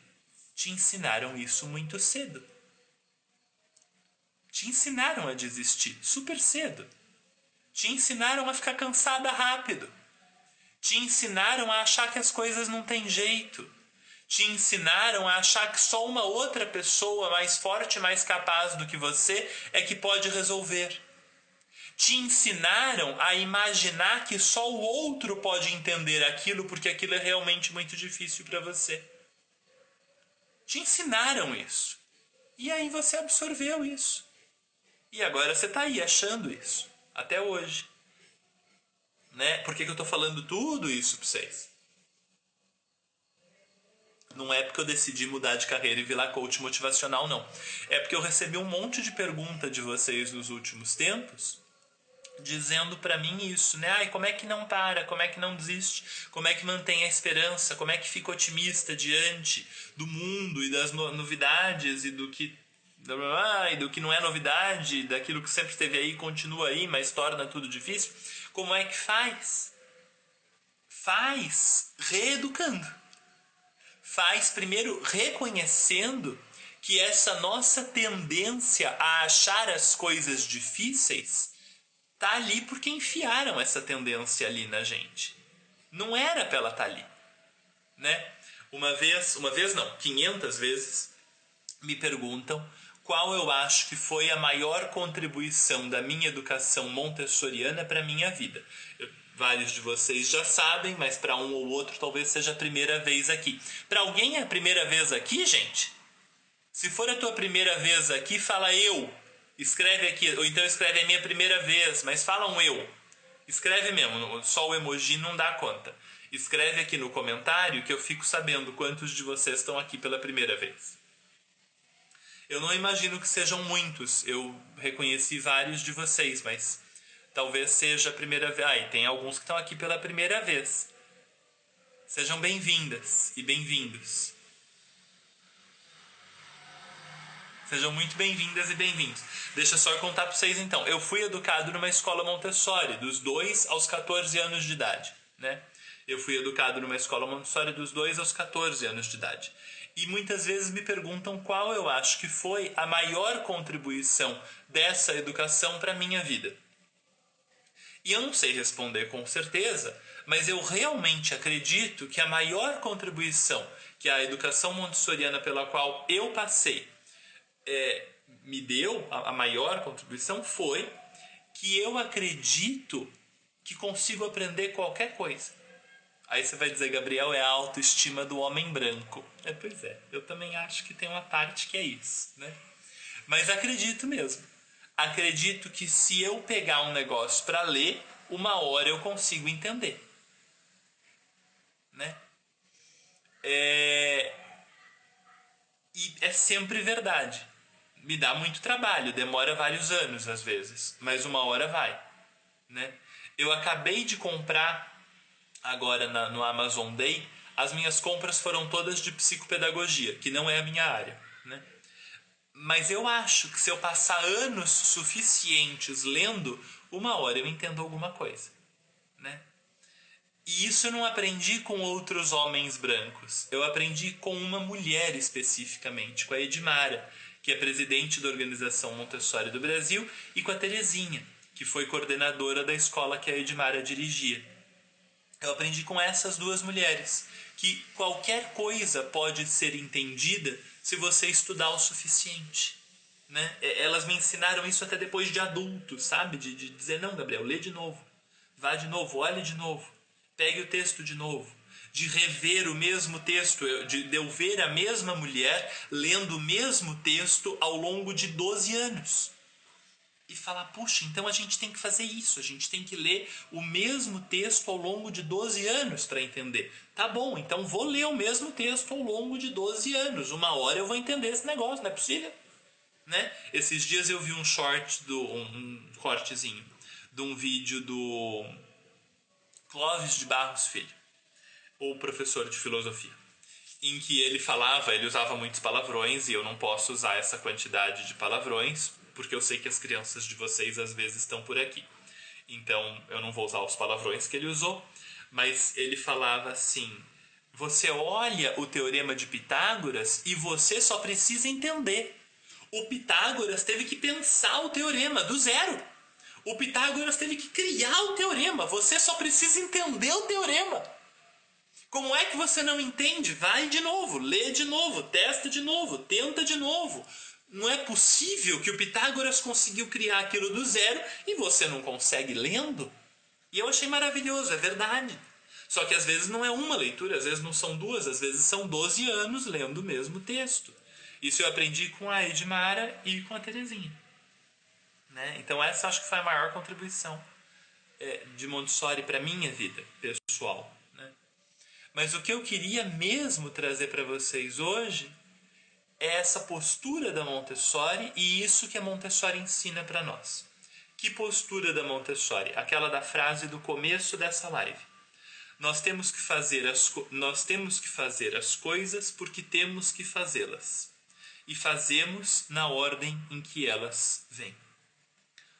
Te ensinaram isso muito cedo. Te ensinaram a desistir super cedo. Te ensinaram a ficar cansada rápido. Te ensinaram a achar que as coisas não têm jeito. Te ensinaram a achar que só uma outra pessoa mais forte e mais capaz do que você é que pode resolver. Te ensinaram a imaginar que só o outro pode entender aquilo porque aquilo é realmente muito difícil para você. Te ensinaram isso. E aí você absorveu isso. E agora você está aí achando isso. Até hoje. Né? Por que eu estou falando tudo isso para vocês? Não é porque eu decidi mudar de carreira e virar coach motivacional, não. É porque eu recebi um monte de pergunta de vocês nos últimos tempos, dizendo pra mim isso, né? Ai, como é que não para? Como é que não desiste? Como é que mantém a esperança? Como é que fica otimista diante do mundo e das novidades e do que não é novidade, daquilo que sempre esteve aí, continua aí, mas torna tudo difícil? Como é que faz? Faz reeducando. Faz primeiro reconhecendo que essa nossa tendência a achar as coisas difíceis tá ali porque enfiaram essa tendência ali na gente. Não era pra ela estar ali, né? Uma vez não, 500 vezes me perguntam qual eu acho que foi a maior contribuição da minha educação montessoriana para minha vida. Vários de vocês já sabem, mas para um ou outro talvez seja a primeira vez aqui. Para alguém é a primeira vez aqui, gente? Se for a tua primeira vez aqui, fala eu. Escreve aqui, ou então escreve a minha primeira vez, mas fala um eu. Escreve mesmo, só o emoji não dá conta. Escreve aqui no comentário que eu fico sabendo quantos de vocês estão aqui pela primeira vez. Eu não imagino que sejam muitos, eu reconheci vários de vocês, mas talvez seja a primeira vez. Ah, e tem alguns que estão aqui pela primeira vez. Sejam bem-vindas e bem-vindos. Sejam muito bem-vindas e bem-vindos. Deixa só eu contar para vocês então. Eu fui educado numa escola Montessori, dos 2 aos 14 anos de idade, né? Eu fui educado numa escola Montessori dos 2 aos 14 anos de idade. E muitas vezes me perguntam qual eu acho que foi a maior contribuição dessa educação para a minha vida. E eu não sei responder com certeza, mas eu realmente acredito que a maior contribuição que a educação montessoriana pela qual eu passei me deu, a maior contribuição foi que eu acredito que consigo aprender qualquer coisa. Aí você vai dizer, Gabriel, é a autoestima do homem branco. Pois é, eu também acho que tem uma parte que é isso, né? Mas acredito mesmo. Acredito que se eu pegar um negócio para ler, uma hora eu consigo entender. Né? E é sempre verdade. Me dá muito trabalho, demora vários anos às vezes, mas uma hora vai. Né? Eu acabei de comprar agora no Amazon Day, as minhas compras foram todas de psicopedagogia, que não é a minha área. Né? Mas eu acho que se eu passar anos suficientes lendo, uma hora eu entendo alguma coisa. Né? E isso eu não aprendi com outros homens brancos. Eu aprendi com uma mulher especificamente, com a Edmara, que é presidente da Organização Montessori do Brasil, e com a Terezinha, que foi coordenadora da escola que a Edmara dirigia. Eu aprendi com essas duas mulheres, que qualquer coisa pode ser entendida se você estudar o suficiente. Né? Elas me ensinaram isso até depois de adulto, sabe? De dizer, não, Gabriel, lê de novo. Vá de novo, olhe de novo. Pegue o texto de novo. De rever o mesmo texto, de eu ver a mesma mulher lendo o mesmo texto ao longo de 12 anos. E falar, puxa, então a gente tem que fazer isso. A gente tem que ler o mesmo texto ao longo de 12 anos para entender. Tá bom, então vou ler o mesmo texto ao longo de 12 anos. Uma hora eu vou entender esse negócio, não é possível? Né? Esses dias eu vi um cortezinho de um vídeo do Clóvis de Barros Filho, ou professor de filosofia. em que ele usava muitos palavrões, e eu não posso usar essa quantidade de palavrões, porque eu sei que as crianças de vocês às vezes estão por aqui. Então eu não vou usar os palavrões que ele usou, mas ele falava assim: você olha o teorema de Pitágoras e você só precisa entender. O Pitágoras teve que pensar o teorema do zero. O Pitágoras teve que criar o teorema. Você só precisa entender o teorema. Como é que você não entende? Vai de novo, lê de novo, testa de novo, tenta de novo. Não é possível que o Pitágoras conseguiu criar aquilo do zero e você não consegue lendo? E eu achei maravilhoso, é verdade. Só que às vezes não é uma leitura, às vezes não são duas, às vezes são 12 anos lendo o mesmo texto. Isso eu aprendi com a Edmara e com a Terezinha. Né? Então essa acho que foi a maior contribuição de Montessori para a minha vida pessoal. Né? Mas o que eu queria mesmo trazer para vocês hoje é essa postura da Montessori e isso que a Montessori ensina para nós. Que postura da Montessori? Aquela da frase do começo dessa live. Nós temos que fazer as coisas porque temos que fazê-las. E fazemos na ordem em que elas vêm.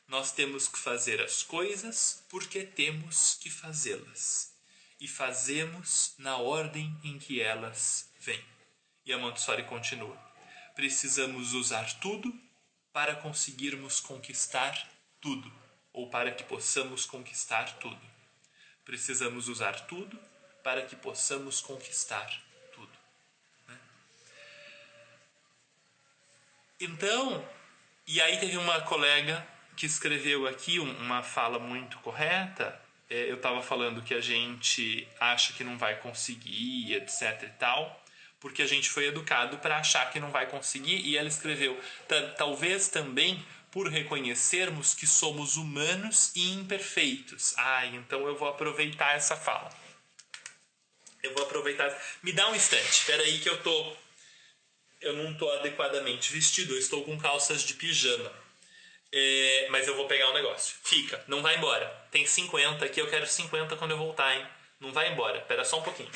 Nós temos que fazer as coisas porque temos que fazê-las. E fazemos na ordem em que elas vêm. E a Montessori continua. Precisamos usar tudo para conseguirmos conquistar tudo. Ou para que possamos conquistar tudo. Precisamos usar tudo para que possamos conquistar tudo. Né? Então, e aí teve uma colega que escreveu aqui uma fala muito correta. Eu estava falando que a gente acha que não vai conseguir, etc e tal, porque a gente foi educado para achar que não vai conseguir, e ela escreveu, talvez também por reconhecermos que somos humanos e imperfeitos. Então eu vou aproveitar essa fala. Me dá um instante, espera aí que eu não estou adequadamente vestido, eu estou com calças de pijama. Mas eu vou pegar um negócio. Fica, não vai embora. Tem 50 aqui, eu quero 50 quando eu voltar, hein? Não vai embora, espera só um pouquinho.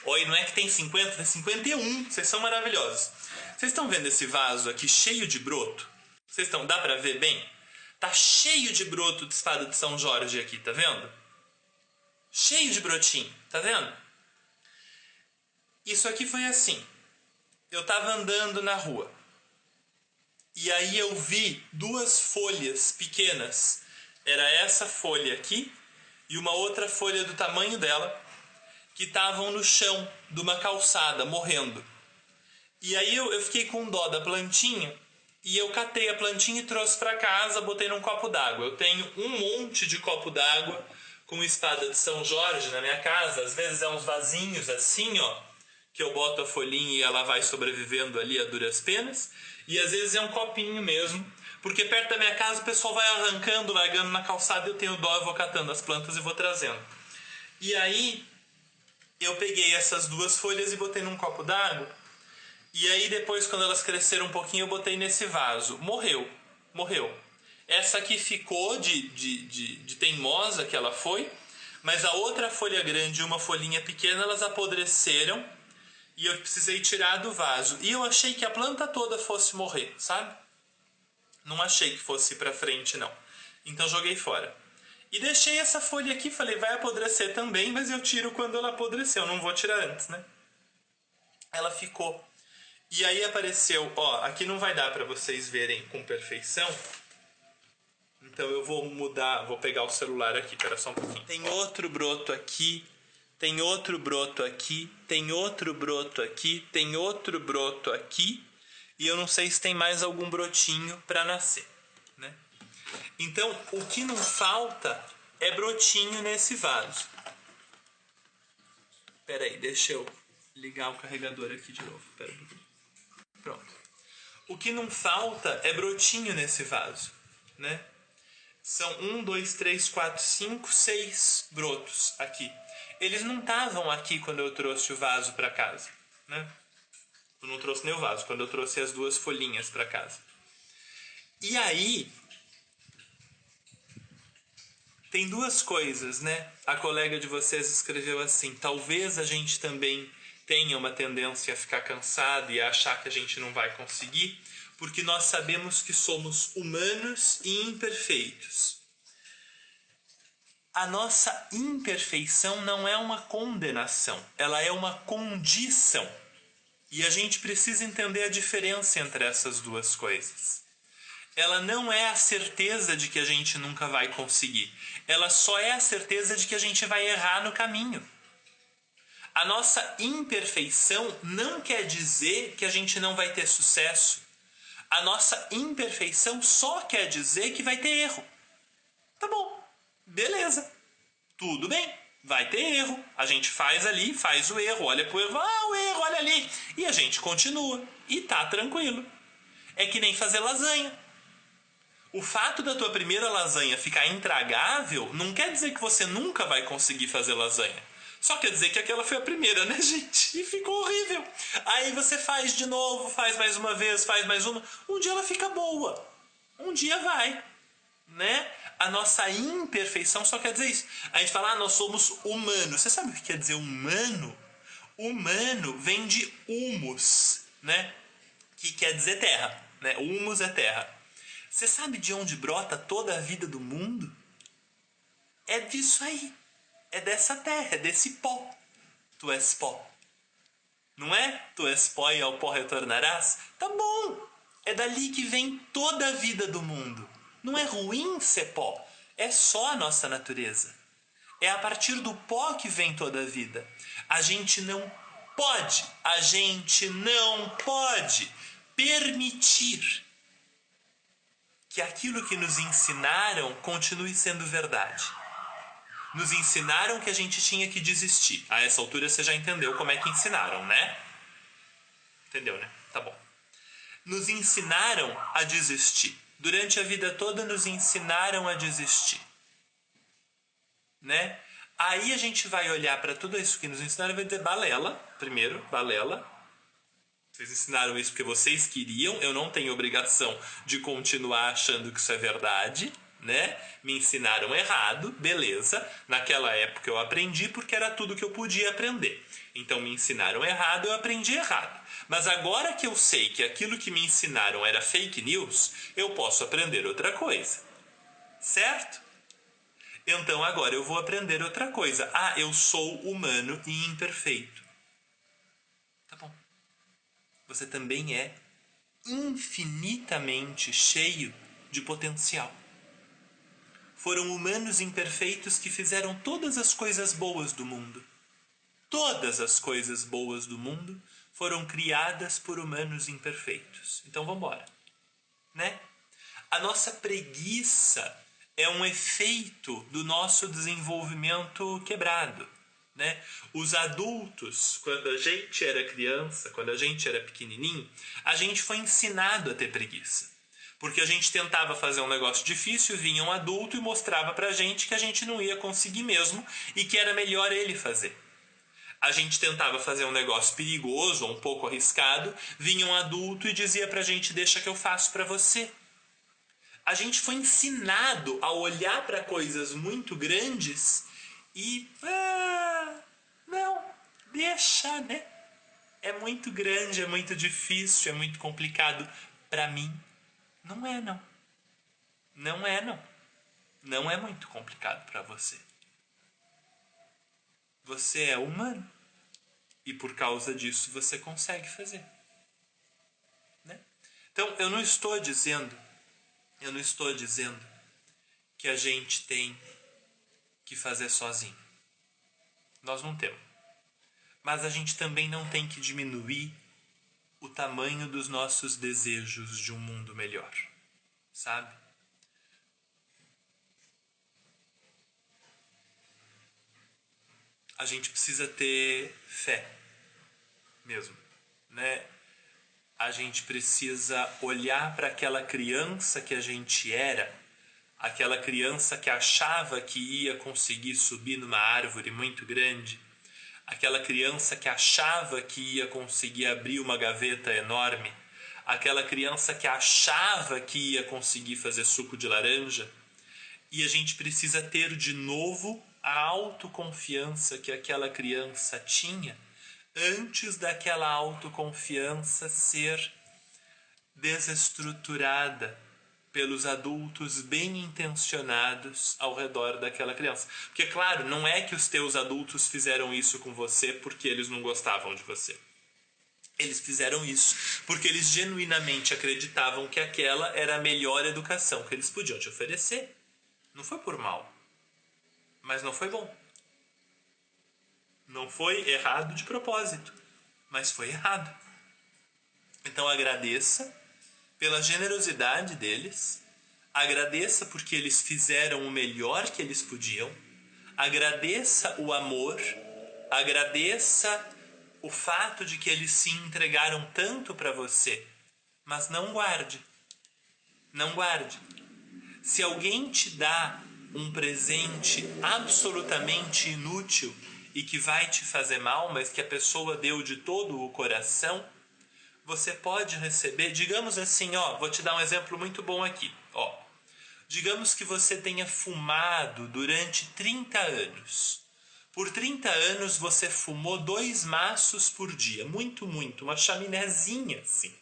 Oi, não é que tem 50, tem 51. Vocês são maravilhosos. Vocês estão vendo esse vaso aqui cheio de broto? Dá pra ver bem? Tá cheio de broto de espada de São Jorge aqui, tá vendo? Cheio de brotinho, tá vendo? Isso aqui foi assim. Eu tava andando na rua. E aí eu vi duas folhas pequenas. Era essa folha aqui e uma outra folha do tamanho dela, que estavam no chão de uma calçada, morrendo. E aí eu fiquei com dó da plantinha, e eu catei a plantinha e trouxe para casa, botei num copo d'água. Eu tenho um monte de copo d'água com espada de São Jorge na minha casa. Às vezes é uns vasinhos assim, ó, que eu boto a folhinha e ela vai sobrevivendo ali a duras penas. E às vezes é um copinho mesmo, porque perto da minha casa o pessoal vai arrancando, largando na calçada, e eu tenho dó, eu vou catando as plantas e vou trazendo. E aí eu peguei essas duas folhas e botei num copo d'água. E aí depois, quando elas cresceram um pouquinho, eu botei nesse vaso. Morreu. Essa aqui ficou de teimosa que ela foi, mas a outra folha grande e uma folhinha pequena, elas apodreceram e eu precisei tirar do vaso. E eu achei que a planta toda fosse morrer, sabe? Não achei que fosse ir pra frente, não. Então joguei fora. E deixei essa folha aqui, falei, vai apodrecer também, mas eu tiro quando ela apodreceu, não vou tirar antes, né? Ela ficou. E aí apareceu, ó, aqui não vai dar pra vocês verem com perfeição, então eu vou mudar, vou pegar o celular aqui, espera só um pouquinho. Tem outro broto aqui, tem outro broto aqui, tem outro broto aqui, tem outro broto aqui, e eu não sei se tem mais algum brotinho pra nascer, né? Então, o que não falta é brotinho nesse vaso. Espera aí, deixa eu ligar o carregador aqui de novo. Pera aí. Pronto. O que não falta é brotinho nesse vaso, né? São 1, 2, 3, 4, 5, 6 brotos aqui. Eles não estavam aqui quando eu trouxe o vaso para casa, né? Eu não trouxe nem o vaso, quando eu trouxe as 2 folhinhas para casa. E aí, tem 2 coisas, né? A colega de vocês escreveu assim: talvez a gente também tenha uma tendência a ficar cansado e a achar que a gente não vai conseguir, porque nós sabemos que somos humanos e imperfeitos. A nossa imperfeição não é uma condenação, ela é uma condição. E a gente precisa entender a diferença entre essas 2 coisas. Ela não é a certeza de que a gente nunca vai conseguir. Ela só é a certeza de que a gente vai errar no caminho. A nossa imperfeição não quer dizer que a gente não vai ter sucesso. A nossa imperfeição só quer dizer que vai ter erro. Tá bom, beleza, tudo bem, vai ter erro. A gente faz ali, faz o erro, olha pro erro, o erro, olha ali. E a gente continua, e tá tranquilo. É que nem fazer lasanha. O fato da tua primeira lasanha ficar intragável não quer dizer que você nunca vai conseguir fazer lasanha. Só quer dizer que aquela foi a primeira, né, gente? E ficou horrível. Aí você faz de novo, faz mais uma vez, faz mais uma. Um dia ela fica boa. Um dia vai, né? A nossa imperfeição só quer dizer isso. A gente fala, nós somos humanos. Você sabe o que quer dizer humano? Humano vem de humus, né? Que quer dizer terra, né? Humus é terra. Você sabe de onde brota toda a vida do mundo? É disso aí. É dessa terra, é desse pó. Tu és pó. Não é? Tu és pó e ao pó retornarás? Tá bom. É dali que vem toda a vida do mundo. Não é ruim ser pó. É só a nossa natureza. É a partir do pó que vem toda a vida. A gente não pode permitir que aquilo que nos ensinaram continue sendo verdade. Nos ensinaram que a gente tinha que desistir. A essa altura você já entendeu como é que ensinaram, né? Entendeu, né? Tá bom. Nos ensinaram a desistir. Durante a vida toda nos ensinaram a desistir. Né? Aí a gente vai olhar para tudo isso que nos ensinaram e vai dizer balela. Primeiro, balela. Vocês ensinaram isso porque vocês queriam. Eu não tenho obrigação de continuar achando que isso é verdade, né? Me ensinaram errado, beleza. Naquela época eu aprendi porque era tudo que eu podia aprender. Então me ensinaram errado, eu aprendi errado. Mas agora que eu sei que aquilo que me ensinaram era fake news, eu posso aprender outra coisa. Certo? Então agora eu vou aprender outra coisa. Eu sou humano e imperfeito. Tá bom. Você também é infinitamente cheio de potencial. Foram humanos imperfeitos que fizeram todas as coisas boas do mundo. Todas as coisas boas do mundo foram criadas por humanos imperfeitos. Então vamos embora, né? A nossa preguiça é um efeito do nosso desenvolvimento quebrado. Né? Os adultos, quando a gente era criança, quando a gente era pequenininho, a gente foi ensinado a ter preguiça. Porque a gente tentava fazer um negócio difícil, vinha um adulto e mostrava pra gente que a gente não ia conseguir mesmo e que era melhor ele fazer. A gente tentava fazer um negócio perigoso ou um pouco arriscado, vinha um adulto e dizia pra gente, deixa que eu faço pra você. A gente foi ensinado a olhar para coisas muito grandes e... não, deixa, né? É muito grande, é muito difícil, é muito complicado. Para mim, não é, não. Não é, não. Não é muito complicado para você. Você é humano. E por causa disso você consegue fazer. Né? Então, eu não estou dizendo que a gente tem que fazer sozinho. Nós não temos. Mas a gente também não tem que diminuir o tamanho dos nossos desejos de um mundo melhor. Sabe? A gente precisa ter fé mesmo, né? a gente precisa olhar para aquela criança que a gente era, aquela criança que achava que ia conseguir subir numa árvore muito grande, aquela criança que achava que ia conseguir abrir uma gaveta enorme, aquela criança que achava que ia conseguir fazer suco de laranja, e a gente precisa ter de novo a autoconfiança que aquela criança tinha antes daquela autoconfiança ser desestruturada pelos adultos bem intencionados ao redor daquela criança. Porque, claro, não é que os teus adultos fizeram isso com você porque eles não gostavam de você. Eles fizeram isso porque eles genuinamente acreditavam que aquela era a melhor educação que eles podiam te oferecer. Não foi por mal, mas não foi bom. Não foi errado de propósito, mas foi errado. Então agradeça pela generosidade deles, agradeça porque eles fizeram o melhor que eles podiam, agradeça o amor, agradeça o fato de que eles se entregaram tanto para você, mas não guarde. Não guarde. Se alguém te dá um presente absolutamente inútil e que vai te fazer mal, mas que a pessoa deu de todo o coração, você pode receber, digamos assim, vou te dar um exemplo muito bom aqui, digamos que você tenha fumado durante 30 anos. Por 30 anos você fumou 2 maços por dia, muito, uma chaminézinha, assim.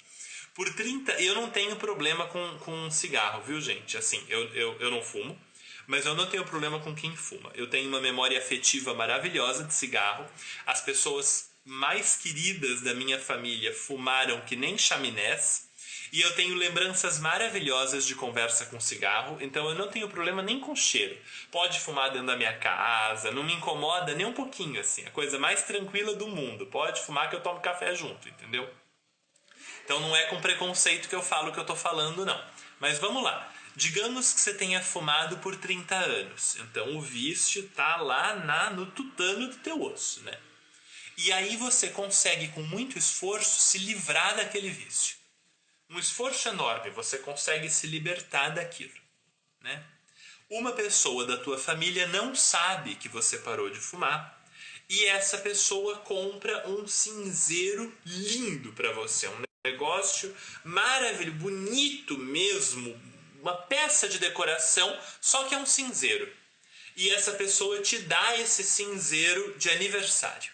Por 30, eu não tenho problema com cigarro, viu, gente? Assim, eu não fumo, mas eu não tenho problema com quem fuma. Eu tenho uma memória afetiva maravilhosa de cigarro. As pessoas mais queridas da minha família fumaram que nem chaminés. E eu tenho lembranças maravilhosas de conversa com cigarro, então eu não tenho problema nem com cheiro. Pode fumar dentro da minha casa, não me incomoda nem um pouquinho, assim. A coisa mais tranquila do mundo. Pode fumar que eu tomo café junto, entendeu? Então não é com preconceito que eu falo o que eu tô falando, não. Mas vamos lá. Digamos que você tenha fumado por 30 anos. Então o vício tá lá no tutano do teu osso, né? E aí você consegue com muito esforço se livrar daquele vício. Um esforço enorme, você consegue se libertar daquilo, né? Uma pessoa da tua família não sabe que você parou de fumar e essa pessoa compra um cinzeiro lindo para você, um negócio maravilhoso, bonito mesmo, uma peça de decoração, só que é um cinzeiro. E essa pessoa te dá esse cinzeiro de aniversário.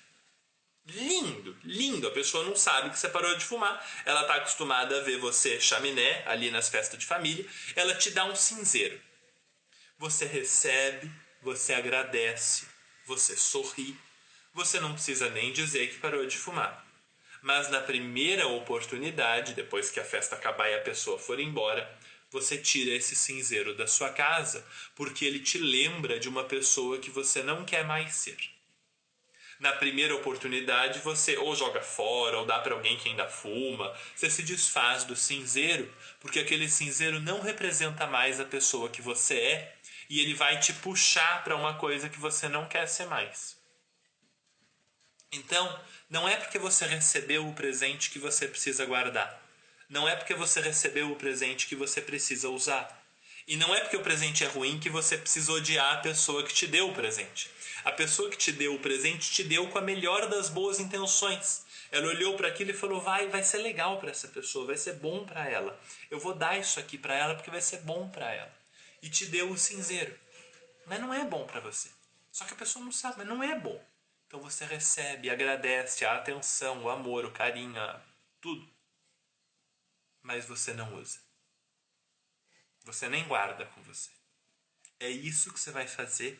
Lindo, lindo. A pessoa não sabe que você parou de fumar. Ela está acostumada a ver você chaminé ali nas festas de família. Ela te dá um cinzeiro. Você recebe, você agradece, você sorri. Você não precisa nem dizer que parou de fumar. Mas na primeira oportunidade, depois que a festa acabar e a pessoa for embora, você tira esse cinzeiro da sua casa porque ele te lembra de uma pessoa que você não quer mais ser. Na primeira oportunidade, você ou joga fora, ou dá para alguém que ainda fuma. Você se desfaz do cinzeiro, porque aquele cinzeiro não representa mais a pessoa que você é, e ele vai te puxar para uma coisa que você não quer ser mais. Então, não é porque você recebeu o presente que você precisa guardar. Não é porque você recebeu o presente que você precisa usar. E não é porque o presente é ruim que você precisa odiar a pessoa que te deu o presente. A pessoa que te deu o presente te deu com a melhor das boas intenções. Ela olhou para aquilo e falou, vai ser legal para essa pessoa, vai ser bom para ela. Eu vou dar isso aqui para ela porque vai ser bom para ela. E te deu o cinzeiro. Mas não é bom para você. Só que a pessoa não sabe, mas não é bom. Então você recebe, agradece a atenção, o amor, o carinho, tudo. Mas você não usa. Você nem guarda com você. É isso que você vai fazer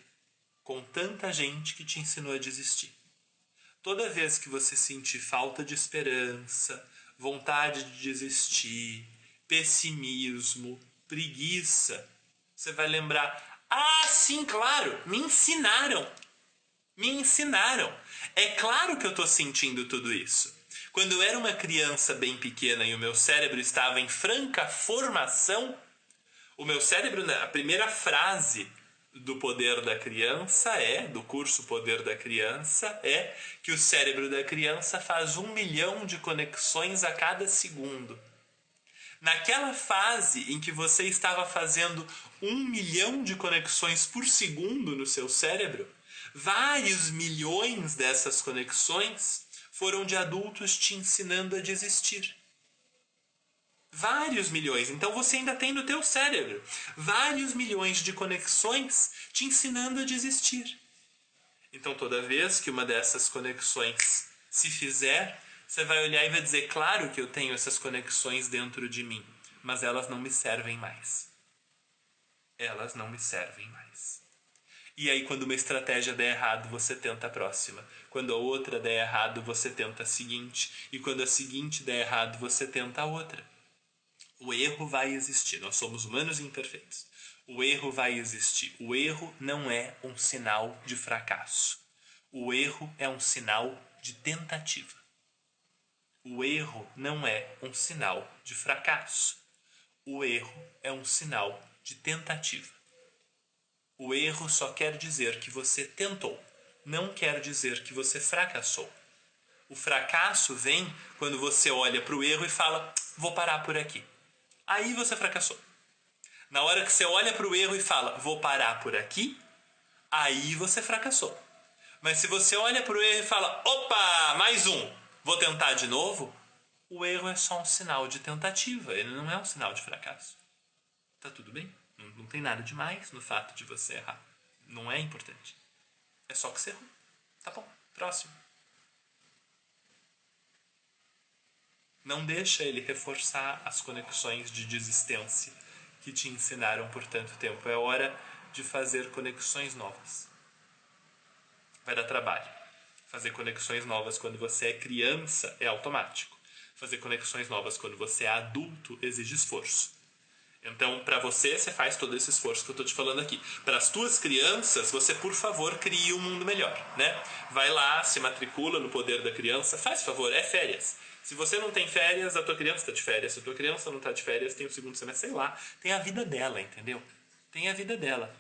com tanta gente que te ensinou a desistir. Toda vez que você sentir falta de esperança, vontade de desistir, pessimismo, preguiça, você vai lembrar, sim, claro, me ensinaram. Me ensinaram. É claro que eu estou sentindo tudo isso. Quando eu era uma criança bem pequena e o meu cérebro estava em franca formação, o meu cérebro, a primeira frase do Poder da Criança do curso Poder da Criança, é que o cérebro da criança faz 1 milhão de conexões a cada segundo. Naquela fase em que você estava fazendo 1 milhão de conexões por segundo no seu cérebro, vários milhões dessas conexões foram de adultos te ensinando a desistir. Vários milhões. Então você ainda tem no teu cérebro vários milhões de conexões te ensinando a desistir. Então toda vez que uma dessas conexões se fizer, você vai olhar e vai dizer, claro que eu tenho essas conexões dentro de mim, mas elas não me servem mais. Elas não me servem mais. E aí quando uma estratégia der errado, você tenta a próxima. Quando a outra der errado, você tenta a seguinte. E quando a seguinte der errado, você tenta a outra. O erro vai existir. Nós somos humanos imperfeitos. O erro vai existir. O erro não é um sinal de fracasso. O erro é um sinal de tentativa. O erro não é um sinal de fracasso. O erro é um sinal de tentativa. O erro só quer dizer que você tentou, não quer dizer que você fracassou. O fracasso vem quando você olha para o erro e fala, vou parar por aqui. Aí você fracassou. Na hora que você olha para o erro e fala, vou parar por aqui, aí você fracassou. Mas se você olha para o erro e fala, opa, mais um, vou tentar de novo, o erro é só um sinal de tentativa, ele não é um sinal de fracasso. Tá tudo bem? Não tem nada demais no fato de você errar. Não é importante. É só que você errou. Tá bom, próximo. Não deixa ele reforçar as conexões de desistência que te ensinaram por tanto tempo. É hora de fazer conexões novas. Vai dar trabalho. Fazer conexões novas quando você é criança é automático. Fazer conexões novas quando você é adulto exige esforço. Então, para você faz todo esse esforço que eu estou te falando aqui. Para as tuas crianças, você, por favor, crie um mundo melhor, né? Vai lá, se matricula no Poder da Criança. Faz favor, é férias. Se você não tem férias, a tua criança está de férias. Se a tua criança não está de férias, tem o segundo semestre, sei lá. Tem a vida dela, entendeu? Tem a vida dela.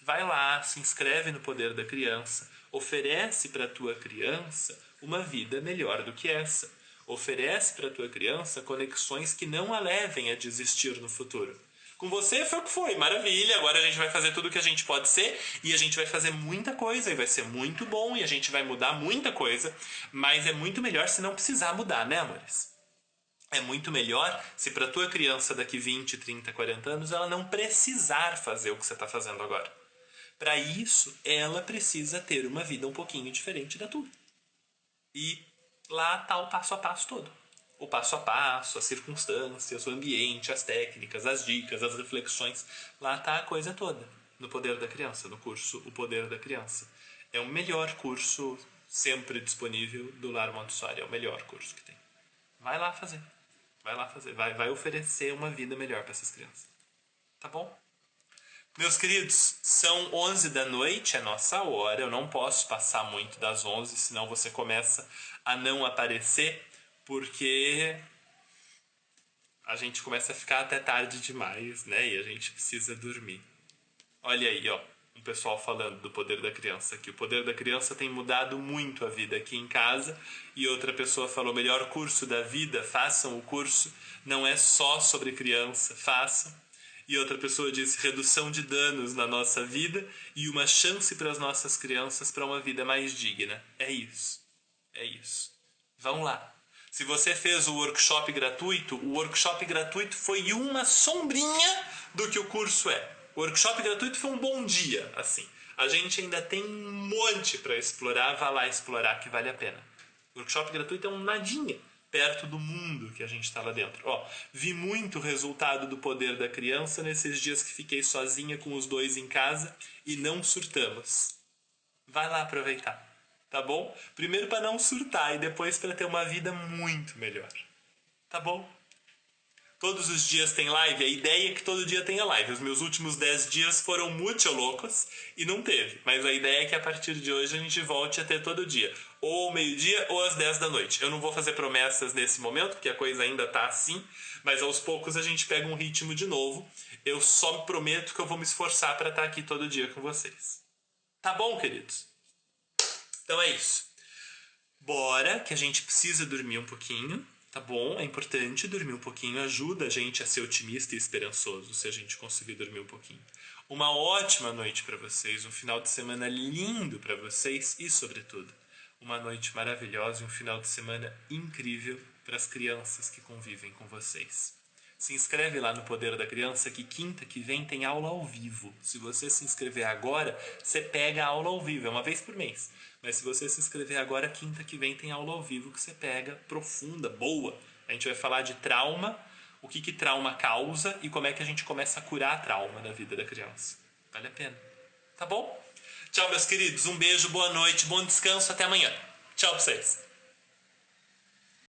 Vai lá, se inscreve no Poder da Criança. Oferece para a tua criança uma vida melhor do que essa. Oferece para a tua criança conexões que não a levem a desistir no futuro. Com você foi o que foi, maravilha, agora a gente vai fazer tudo o que a gente pode ser e a gente vai fazer muita coisa e vai ser muito bom e a gente vai mudar muita coisa, mas é muito melhor se não precisar mudar, né, amores? É muito melhor se para tua criança daqui 20, 30, 40 anos ela não precisar fazer o que você está fazendo agora. Para isso, ela precisa ter uma vida um pouquinho diferente da tua. E lá está o passo a passo todo. O passo a passo, as circunstâncias, o ambiente, as técnicas, as dicas, as reflexões. Lá está a coisa toda, no Poder da Criança, no curso O Poder da Criança. É o melhor curso sempre disponível do Lar Montessori, é o melhor curso que tem. Vai lá fazer, vai oferecer uma vida melhor para essas crianças. Tá bom? Meus queridos, são 11 da noite, é nossa hora, eu não posso passar muito das 11, senão você começa a não aparecer, porque a gente começa a ficar até tarde demais, né? E a gente precisa dormir. Olha aí, ó, um pessoal falando do Poder da Criança aqui. O Poder da Criança tem mudado muito a vida aqui em casa. E outra pessoa falou, melhor curso da vida, façam o curso. Não é só sobre criança, façam. E outra pessoa disse, redução de danos na nossa vida e uma chance para as nossas crianças para uma vida mais digna. É isso. É isso. Vão lá. Se você fez o workshop gratuito foi uma sombrinha do que o curso é. O workshop gratuito foi um bom dia, assim. A gente ainda tem um monte para explorar, vá lá explorar que vale a pena. O workshop gratuito é um nadinha perto do mundo que a gente está lá dentro. Ó, vi muito resultado do Poder da Criança nesses dias que fiquei sozinha com os dois em casa e não surtamos. Vai lá aproveitar. Tá bom? Primeiro para não surtar e depois para ter uma vida muito melhor. Tá bom? Todos os dias tem live? A ideia é que todo dia tenha live. Os meus últimos 10 dias foram muito loucos e não teve. Mas a ideia é que a partir de hoje a gente volte a ter todo dia. Ou ao meio-dia ou às 10 da noite. Eu não vou fazer promessas nesse momento, porque a coisa ainda tá assim. Mas aos poucos a gente pega um ritmo de novo. Eu só me prometo que eu vou me esforçar para estar aqui todo dia com vocês. Tá bom, queridos? Então é isso. Bora, que a gente precisa dormir um pouquinho. Tá bom? É importante dormir um pouquinho. Ajuda a gente a ser otimista e esperançoso se a gente conseguir dormir um pouquinho. Uma ótima noite para vocês. Um final de semana lindo para vocês. E, sobretudo, uma noite maravilhosa e um final de semana incrível para as crianças que convivem com vocês. Se inscreve lá no Poder da Criança que quinta que vem tem aula ao vivo. Se você se inscrever agora, você pega a aula ao vivo. É uma vez por mês. Mas se você se inscrever agora, quinta que vem tem aula ao vivo que você pega, profunda, boa. A gente vai falar de trauma, o que trauma causa e como é que a gente começa a curar trauma na vida da criança. Vale a pena. Tá bom? Tchau, meus queridos. Um beijo, boa noite, bom descanso. Até amanhã. Tchau pra vocês.